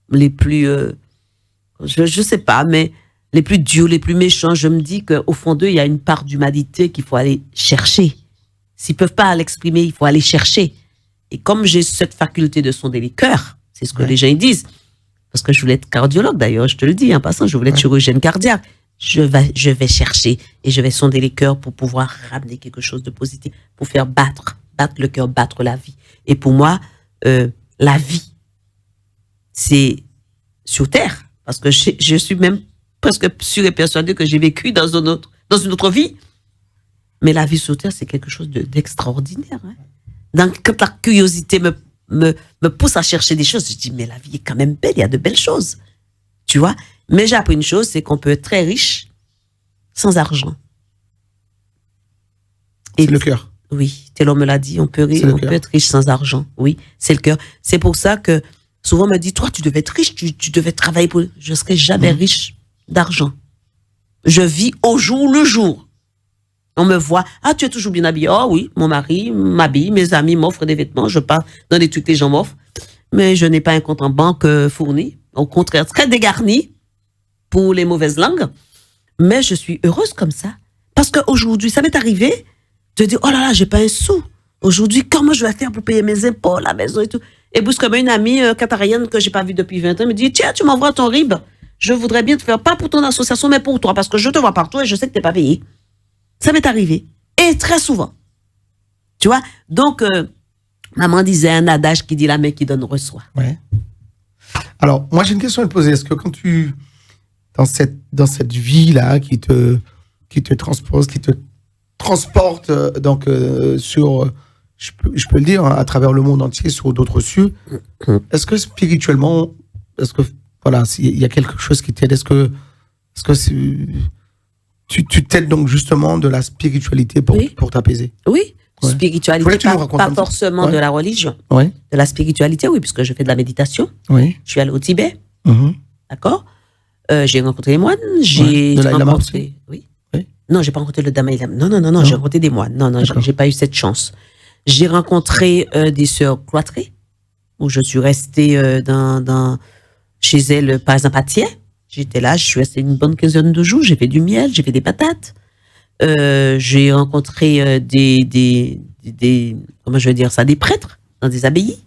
les plus, je sais pas, mais les plus durs, les plus méchants. Je me dis qu'au fond d'eux, il y a une part d'humanité qu'il faut aller chercher. S'ils peuvent pas l'exprimer, il faut aller chercher. Et comme j'ai cette faculté de sonder les cœurs, c'est ce que les gens ils disent, parce que je voulais être cardiologue d'ailleurs, je te le dis en passant, je voulais être chirurgienne cardiaque. Je vais chercher et je vais sonder les cœurs pour pouvoir ramener quelque chose de positif, pour faire battre le cœur, battre la vie. Et pour moi, la vie, c'est sur Terre, parce que je suis même presque sûre et persuadée que j'ai vécu dans une autre vie. Mais la vie sur Terre, c'est quelque chose d'extraordinaire. Hein. Donc, quand la curiosité me pousse à chercher des choses, je dis, mais la vie est quand même belle, il y a de belles choses. Tu vois? Mais j'ai appris une chose, c'est qu'on peut être très riche sans argent. C'est le cœur. Oui, Taylor me l'a dit, on peut être riche sans argent. Oui, c'est le cœur. C'est pour ça que souvent on me dit, toi, tu devais être riche, tu devais travailler pour... Je ne serai jamais riche d'argent. Je vis au jour le jour. On me voit, tu es toujours bien habillé. Oh oui, mon mari m'habille, mes amis m'offrent des vêtements, je pars dans des trucs que les gens m'offrent. Mais je n'ai pas un compte en banque fourni. Au contraire, très dégarni pour les mauvaises langues. Mais je suis heureuse comme ça. Parce qu'aujourd'hui, ça m'est arrivé de dire, oh là là, j'ai pas un sou. Aujourd'hui, comment je vais faire pour payer mes impôts, la maison et tout. Et brusquement, une amie qatarienne que j'ai pas vue depuis 20 ans me dit, tiens, tu m'envoies ton RIB. Je voudrais bien te faire, pas pour ton association, mais pour toi, parce que je te vois partout et je sais que t'es pas payé. Ça m'est arrivé. Et très souvent. Tu vois? Donc, maman disait un adage qui dit la main qui donne reçoit. Ouais. Alors, moi, j'ai une question à te poser. Est-ce que quand tu, dans cette vie-là qui te transpose, qui te transporte, sur, je peux le dire, hein, à travers le monde entier, sur d'autres cieux, est-ce que spirituellement, voilà, il y a quelque chose qui t'aide? Est-ce que tu t'aides donc justement de la spiritualité pour t'apaiser? Oui. Ouais. Spiritualité, pas forcément de la religion. Ouais. De la spiritualité, oui, puisque je fais de la méditation. Oui. Je suis allée au Tibet. D'accord. J'ai rencontré les moines. J'ai rencontré... Oui. Non, j'ai pas rencontré le Dalai Lama. Non, j'ai rencontré des moines. Non, j'ai pas eu cette chance. J'ai rencontré des sœurs cloîtrées, où je suis restée chez elles, par exemple, à Thiers. J'étais là, je suis restée une bonne quinzaine de jours. J'ai fait du miel, j'ai fait des patates. J'ai rencontré comment je vais dire ça, des prêtres dans des abbayes.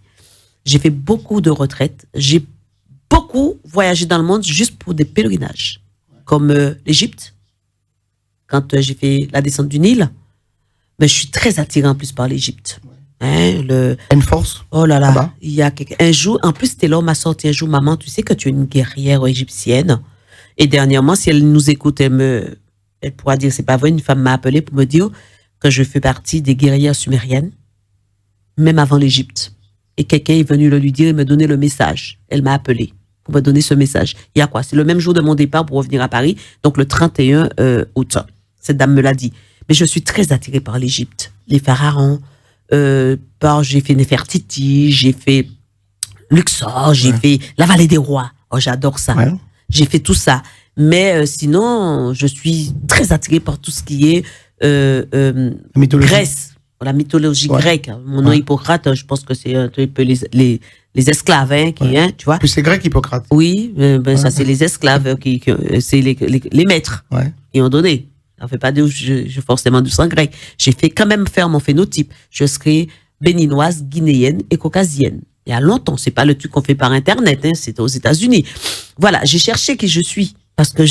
J'ai fait beaucoup de retraites. J'ai beaucoup voyagé dans le monde juste pour des pèlerinages, comme l'Égypte, quand j'ai fait la descente du Nil. Mais je suis très attirée en plus par l'Égypte. Hein, une force. Oh là là, il y a un jour, en plus Taylor m'a sorti un jour, maman, tu sais que tu es une guerrière égyptienne. Et dernièrement, si elle nous écoute, elle pourra dire, c'est pas vrai, une femme m'a appelé pour me dire que je fais partie des guerrières sumériennes, même avant l'Égypte. Et quelqu'un est venu le lui dire et me donner le message. Elle m'a appelé pour me donner ce message. Il y a quoi? C'est le même jour de mon départ pour revenir à Paris, donc le 31 août. Cette dame me l'a dit. Mais je suis très attirée par l'Égypte, les pharaons. J'ai fait Néfertiti, j'ai fait Luxor, j'ai fait la Vallée des Rois. Oh, j'adore ça. Ouais. J'ai fait tout ça. Mais sinon, je suis très attirée par tout ce qui est Mythologie. Grèce, la mythologie grecque. Mon nom Hippocrate, je pense que c'est un peu les esclaves, hein, qui, hein, tu vois. Puis c'est grec, Hippocrate. Oui, ça c'est les esclaves, c'est les maîtres qui ont donné. Ça ne fait pas forcément du sang grec. J'ai fait quand même faire mon phénotype. Je serai béninoise, guinéenne et caucasienne. Il y a longtemps, c'est pas le truc qu'on fait par Internet, hein, c'était aux États-Unis. Voilà, j'ai cherché qui je suis parce que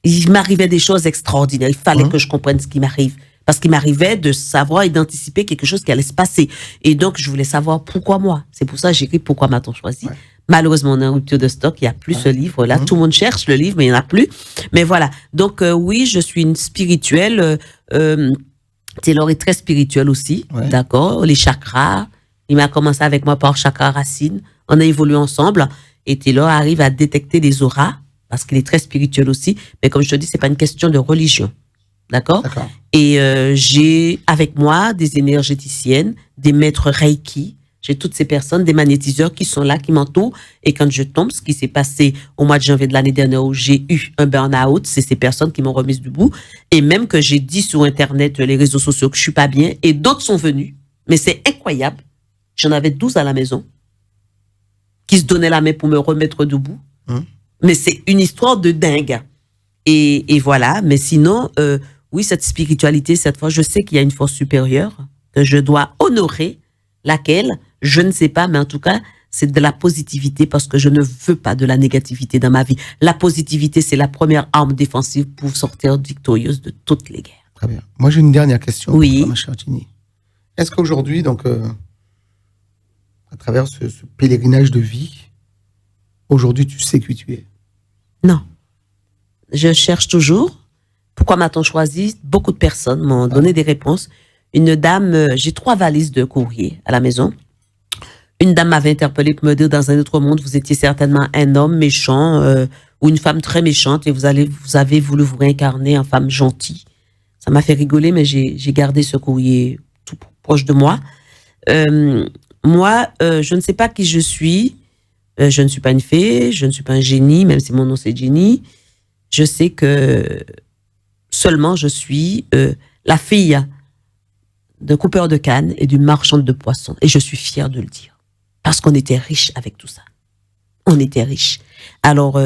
il m'arrivait des choses extraordinaires. Il fallait que je comprenne ce qui m'arrive. Parce qu'il m'arrivait de savoir et d'anticiper quelque chose qui allait se passer. Et donc, je voulais savoir pourquoi moi. C'est pour ça que j'ai écrit Pourquoi m'a-t-on choisi. Malheureusement, on est en rupture de stock. Il n'y a plus ce livre-là. Tout le monde cherche le livre, mais il n'y en a plus. Mais voilà. Donc, oui, je suis une spirituelle. Taylor est très spirituel aussi. D'accord. Les chakras. Il m'a commencé avec moi par chakra racine. On a évolué ensemble. Et Taylor arrive à détecter les auras. Parce qu'il est très spirituel aussi. Mais comme je te dis, c'est pas une question de religion. D'accord. Et j'ai avec moi des énergéticiennes, des maîtres Reiki. J'ai toutes ces personnes, des magnétiseurs qui sont là, qui m'entourent. Et quand je tombe, ce qui s'est passé au mois de janvier de l'année dernière où j'ai eu un burn-out, c'est ces personnes qui m'ont remise debout. Et même que j'ai dit sur Internet, les réseaux sociaux, que je suis pas bien. Et d'autres sont venus. Mais c'est incroyable. J'en avais 12 à la maison qui se donnaient la main pour me remettre debout. Mais c'est une histoire de dingue. Et voilà. Mais sinon, oui, cette spiritualité, cette fois, je sais qu'il y a une force supérieure que je dois honorer, laquelle, je ne sais pas, mais en tout cas, c'est de la positivité parce que je ne veux pas de la négativité dans ma vie. La positivité, c'est la première arme défensive pour sortir victorieuse de toutes les guerres. Très bien. Moi, j'ai une dernière question. Oui. Pour ma chère Ginny. Est-ce qu'aujourd'hui, donc, à travers ce pèlerinage de vie, aujourd'hui, tu sais qui tu es? Non. Je cherche toujours. Pourquoi m'a-t-on choisi? Beaucoup de personnes m'ont donné des réponses. Une dame, j'ai 3 valises de courrier à la maison. Une dame m'avait interpellée pour me dire, dans un autre monde, vous étiez certainement un homme méchant ou une femme très méchante et vous avez voulu vous réincarner en femme gentille. Ça m'a fait rigoler, mais j'ai gardé ce courrier tout proche de moi. Moi, je ne sais pas qui je suis. Je ne suis pas une fée, je ne suis pas un génie, même si mon nom c'est Jenny. Je sais que seulement je suis la fille d'un coupeur de canne et d'une marchande de poissons. Et je suis fière de le dire. Parce qu'on était riches avec tout ça. On était riches. Alors,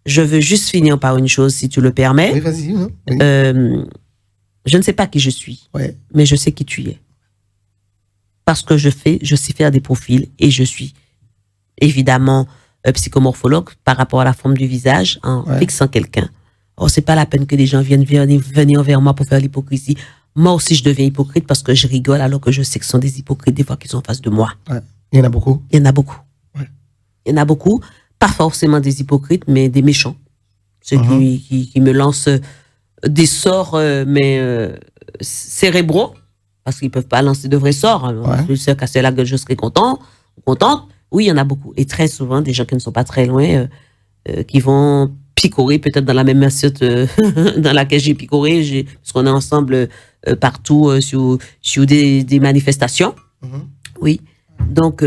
je veux juste finir par une chose, si tu le permets. Oui, vas-y. Oui. Je ne sais pas qui je suis, mais je sais qui tu es. Parce que je sais faire des profils et je suis évidemment psychomorphologue par rapport à la forme du visage en fixant quelqu'un. Oh, c'est pas la peine que les gens viennent venir vers moi pour faire l'hypocrisie. Moi aussi, je deviens hypocrite parce que je rigole alors que je sais que ce sont des hypocrites des fois qui sont en face de moi. Il y en a beaucoup. Il y en a beaucoup. Il y en a beaucoup. Pas forcément des hypocrites, mais des méchants. Ceux qui me lancent des sorts, cérébraux, parce qu'ils peuvent pas lancer de vrais sorts. Je sais qu'à cela que je serai contente. Oui, il y en a beaucoup. Et très souvent, des gens qui ne sont pas très loin, qui vont picorer peut-être dans la même assiette dans laquelle j'ai picoré, parce qu'on est ensemble partout sur des manifestations. Oui. Donc,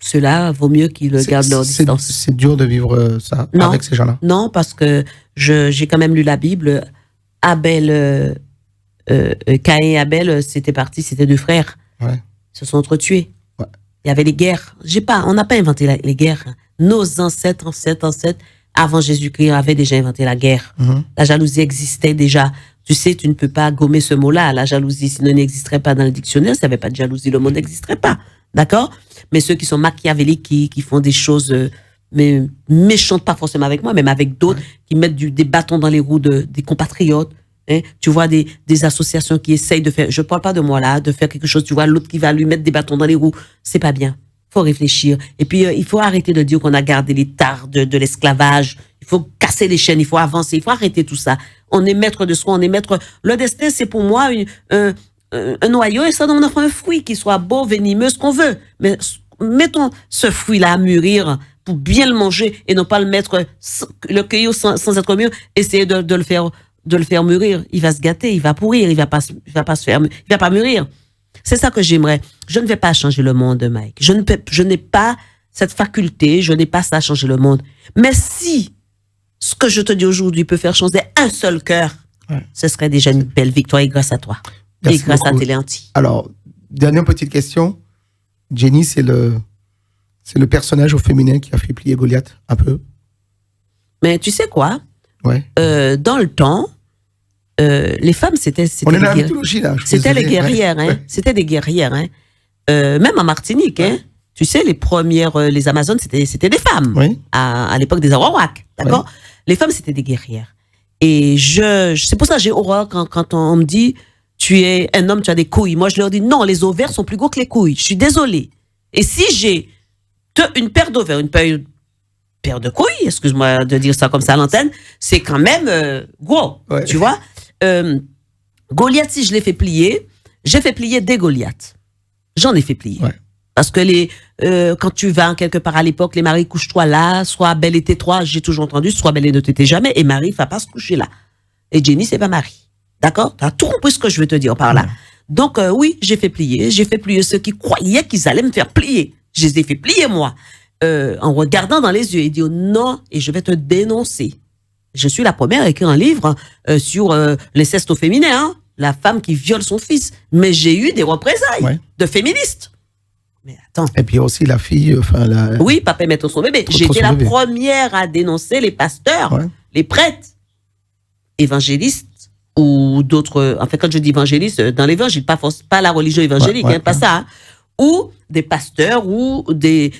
cela vaut mieux qu'ils gardent leur distance. C'est dur de vivre ça avec ces gens-là. Non, parce que j'ai quand même lu la Bible. Abel, Caïn et Abel, c'était 2 frères. Ils se sont entretués. Il y avait les guerres. On n'a pas inventé les guerres. Nos ancêtres, avant Jésus-Christ, avaient déjà inventé la guerre. La jalousie existait déjà. Tu sais, tu ne peux pas gommer ce mot-là. La jalousie, sinon, n'existerait pas dans le dictionnaire. S'il n'y avait pas de jalousie, le monde n'existerait pas. D'accord? Mais ceux qui sont machiavéliques, qui font des choses mais méchantes, pas forcément avec moi, même avec d'autres, qui mettent des bâtons dans les roues des compatriotes. Hein? Tu vois, des associations qui essayent de faire, je parle pas de moi là, de faire quelque chose, tu vois, l'autre qui va lui mettre des bâtons dans les roues. C'est pas bien. Faut réfléchir. Et puis, il faut arrêter de dire qu'on a gardé les tares de l'esclavage. Il faut casser les chaînes, il faut avancer, il faut arrêter tout ça. On est maître de soi, on est maître. Le destin, c'est pour moi un noyau et ça, on offre un fruit qui soit beau, venimeux, ce qu'on veut. Mais mettons ce fruit-là à mûrir pour bien le manger et non pas le cueillir sans être mûr, essayer de le faire de le faire mûrir. Il va se gâter, il va pourrir, il va pas mûrir. C'est ça que j'aimerais. Je ne vais pas changer le monde, Mike. Je n'ai pas cette faculté, je n'ai pas ça à changer le monde. Mais si ce que je te dis aujourd'hui peut faire changer un seul cœur, ce serait déjà une belle victoire, et grâce à toi. Merci et grâce beaucoup. à Téléanti. Alors, dernière petite question. Jenny, c'est le personnage au féminin qui a fait plier Goliath, un peu. Mais tu sais quoi? Ouais. Dans le temps, les femmes, c'était On est dans la les mythologie, là. c'était les guerrières, hein. Ouais. C'était des guerrières, hein. Même en Martinique, hein. Tu sais, les premières, les Amazones, c'était des femmes. Oui. À l'époque des Arawaks, d'accord? Oui. Les femmes, c'était des guerrières. Et c'est pour ça que j'ai horreur quand on me dit, tu es un homme, tu as des couilles. Moi, je leur dis, non, les ovaires sont plus gros que les couilles. Je suis désolée. Et si j'ai une paire d'ovaires, une paire de couilles, excuse-moi de dire ça comme ça à l'antenne, c'est quand même gros, Ouais. tu vois. Goliath, si je l'ai fait plier, j'ai fait plier des Goliaths. J'en ai fait plier. Ouais. Parce que quand tu vas quelque part à l'époque, les maris couche-toi là, sois belle et tais-toi, j'ai toujours entendu, sois belle et ne t'étais jamais, et Marie ne va pas se coucher là. Et Jenny, c'est pas Marie. D'accord? Tu as tout compris ce que je veux te dire par là. Donc, oui, j'ai fait plier ceux qui croyaient qu'ils allaient me faire plier. Je les ai fait plier, moi, en regardant dans les yeux et dire non, et je vais te dénoncer. Je suis la première à écrire un livre sur l'inceste au féminin, hein, la femme qui viole son fils. Mais j'ai eu des représailles de féministes. Mais attends. Et puis aussi la fille, Oui, papa mettre son bébé. J'ai été la première à dénoncer les pasteurs, les prêtres, évangélistes ou d'autres. En fait, quand je dis évangélistes, dans l'évangile, pas la religion évangélique, pas ça. Hein, ou des pasteurs ou des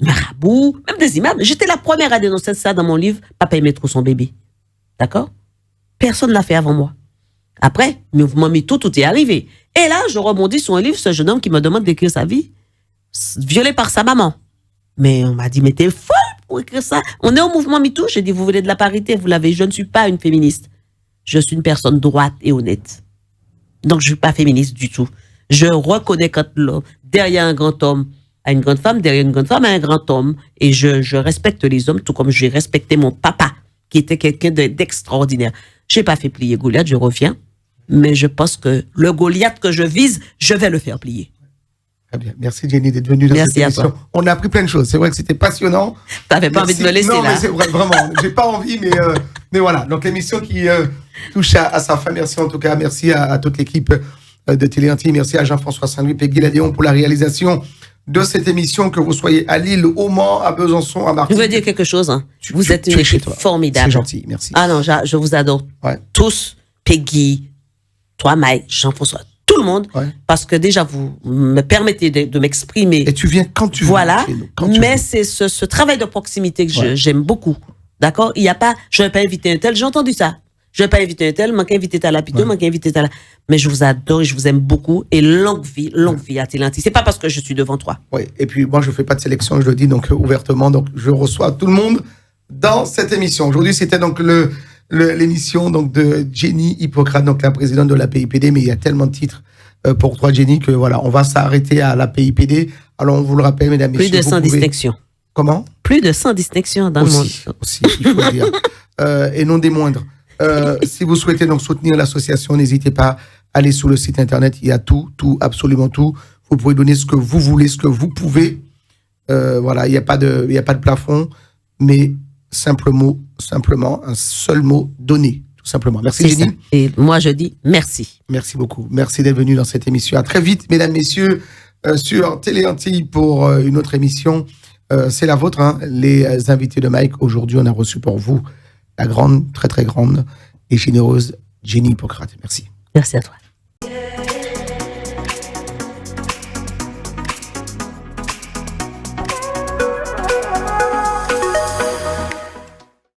marabouts, même des imams. J'étais la première à dénoncer ça dans mon livre, papa aimait trop son bébé. D'accord? Personne ne l'a fait avant moi. Après, mouvement MeToo, tout est arrivé. Et là, je rebondis sur un livre, ce jeune homme qui me demande d'écrire sa vie, violé par sa maman. Mais on m'a dit, mais t'es folle pour écrire ça. On est au mouvement MeToo. J'ai dit, vous voulez de la parité, vous l'avez. Je ne suis pas une féministe. Je suis une personne droite et honnête. Donc, je ne suis pas féministe du tout. Je reconnais quand derrière un grand homme à une grande femme, derrière une grande femme à un grand homme. Et je respecte les hommes, tout comme j'ai respecté mon papa, qui était quelqu'un d'extraordinaire. Je n'ai pas fait plier Goliath, je reviens. Mais je pense que le Goliath que je vise, je vais le faire plier. Très bien. Merci Jenny d'être venue dans cette émission. On a appris plein de choses. C'est vrai que c'était passionnant. Tu n'avais pas envie de me laisser là. Non, mais c'est vrai, vraiment. J'ai pas envie, mais voilà. Donc l'émission qui touche à sa fin. Merci en tout cas. Merci à toute l'équipe de Téléanti. Merci à Jean-François Saint-Louis, Peggy Ladéon pour la réalisation de cette émission, que vous soyez à Lille, au Mans, à Besançon, à Martinique. Je veux dire quelque chose. Hein. Vous êtes une équipe formidable. C'est gentil, merci. Ah non, je vous adore. Tous, Peggy, toi, Mike, Jean-François, tout le monde, parce que déjà, vous me permettez de m'exprimer. Et tu viens quand tu veux. Voilà, mais c'est ce travail de proximité que j'aime beaucoup. D'accord? Il n'y a pas, je ne vais pas inviter un tel, j'ai entendu ça. Je ne vais pas inviter un tel, manque inviter ta lapideux, manque inviter ta la. Mais je vous adore et je vous aime beaucoup. Et longue vie à Téléanti. C'est pas parce que je suis devant toi. Oui, et puis moi, je ne fais pas de sélection, je le dis donc ouvertement. Donc, je reçois tout le monde dans cette émission. Aujourd'hui, c'était donc l'émission donc de Jenny Hippocrate, donc la présidente de la PIPD, mais il y a tellement de titres pour toi, Jenny, que voilà, on va s'arrêter à la PIPD. Alors, on vous le rappelle, mesdames et messieurs. Plus de 100 distinctions. Comment? Plus de 100 distinctions dans le monde. Aussi, il faut le dire. Et non des moindres. Si vous souhaitez donc soutenir l'association, n'hésitez pas à aller sur le site internet. Il y a tout, absolument tout. Vous pouvez donner ce que vous voulez, ce que vous pouvez. Voilà, il n'y a pas de plafond, mais simplement, un seul mot, donner, tout simplement. Merci Jenny. Ça. Et moi je dis merci. Merci beaucoup. Merci d'être venu dans cette émission. À très vite, mesdames, messieurs, sur Téléanti pour une autre émission. C'est la vôtre, hein, les invités de Mike. Aujourd'hui, on a reçu pour vous la grande, très très grande et généreuse Jenny Hippocrate. Merci. Merci à toi.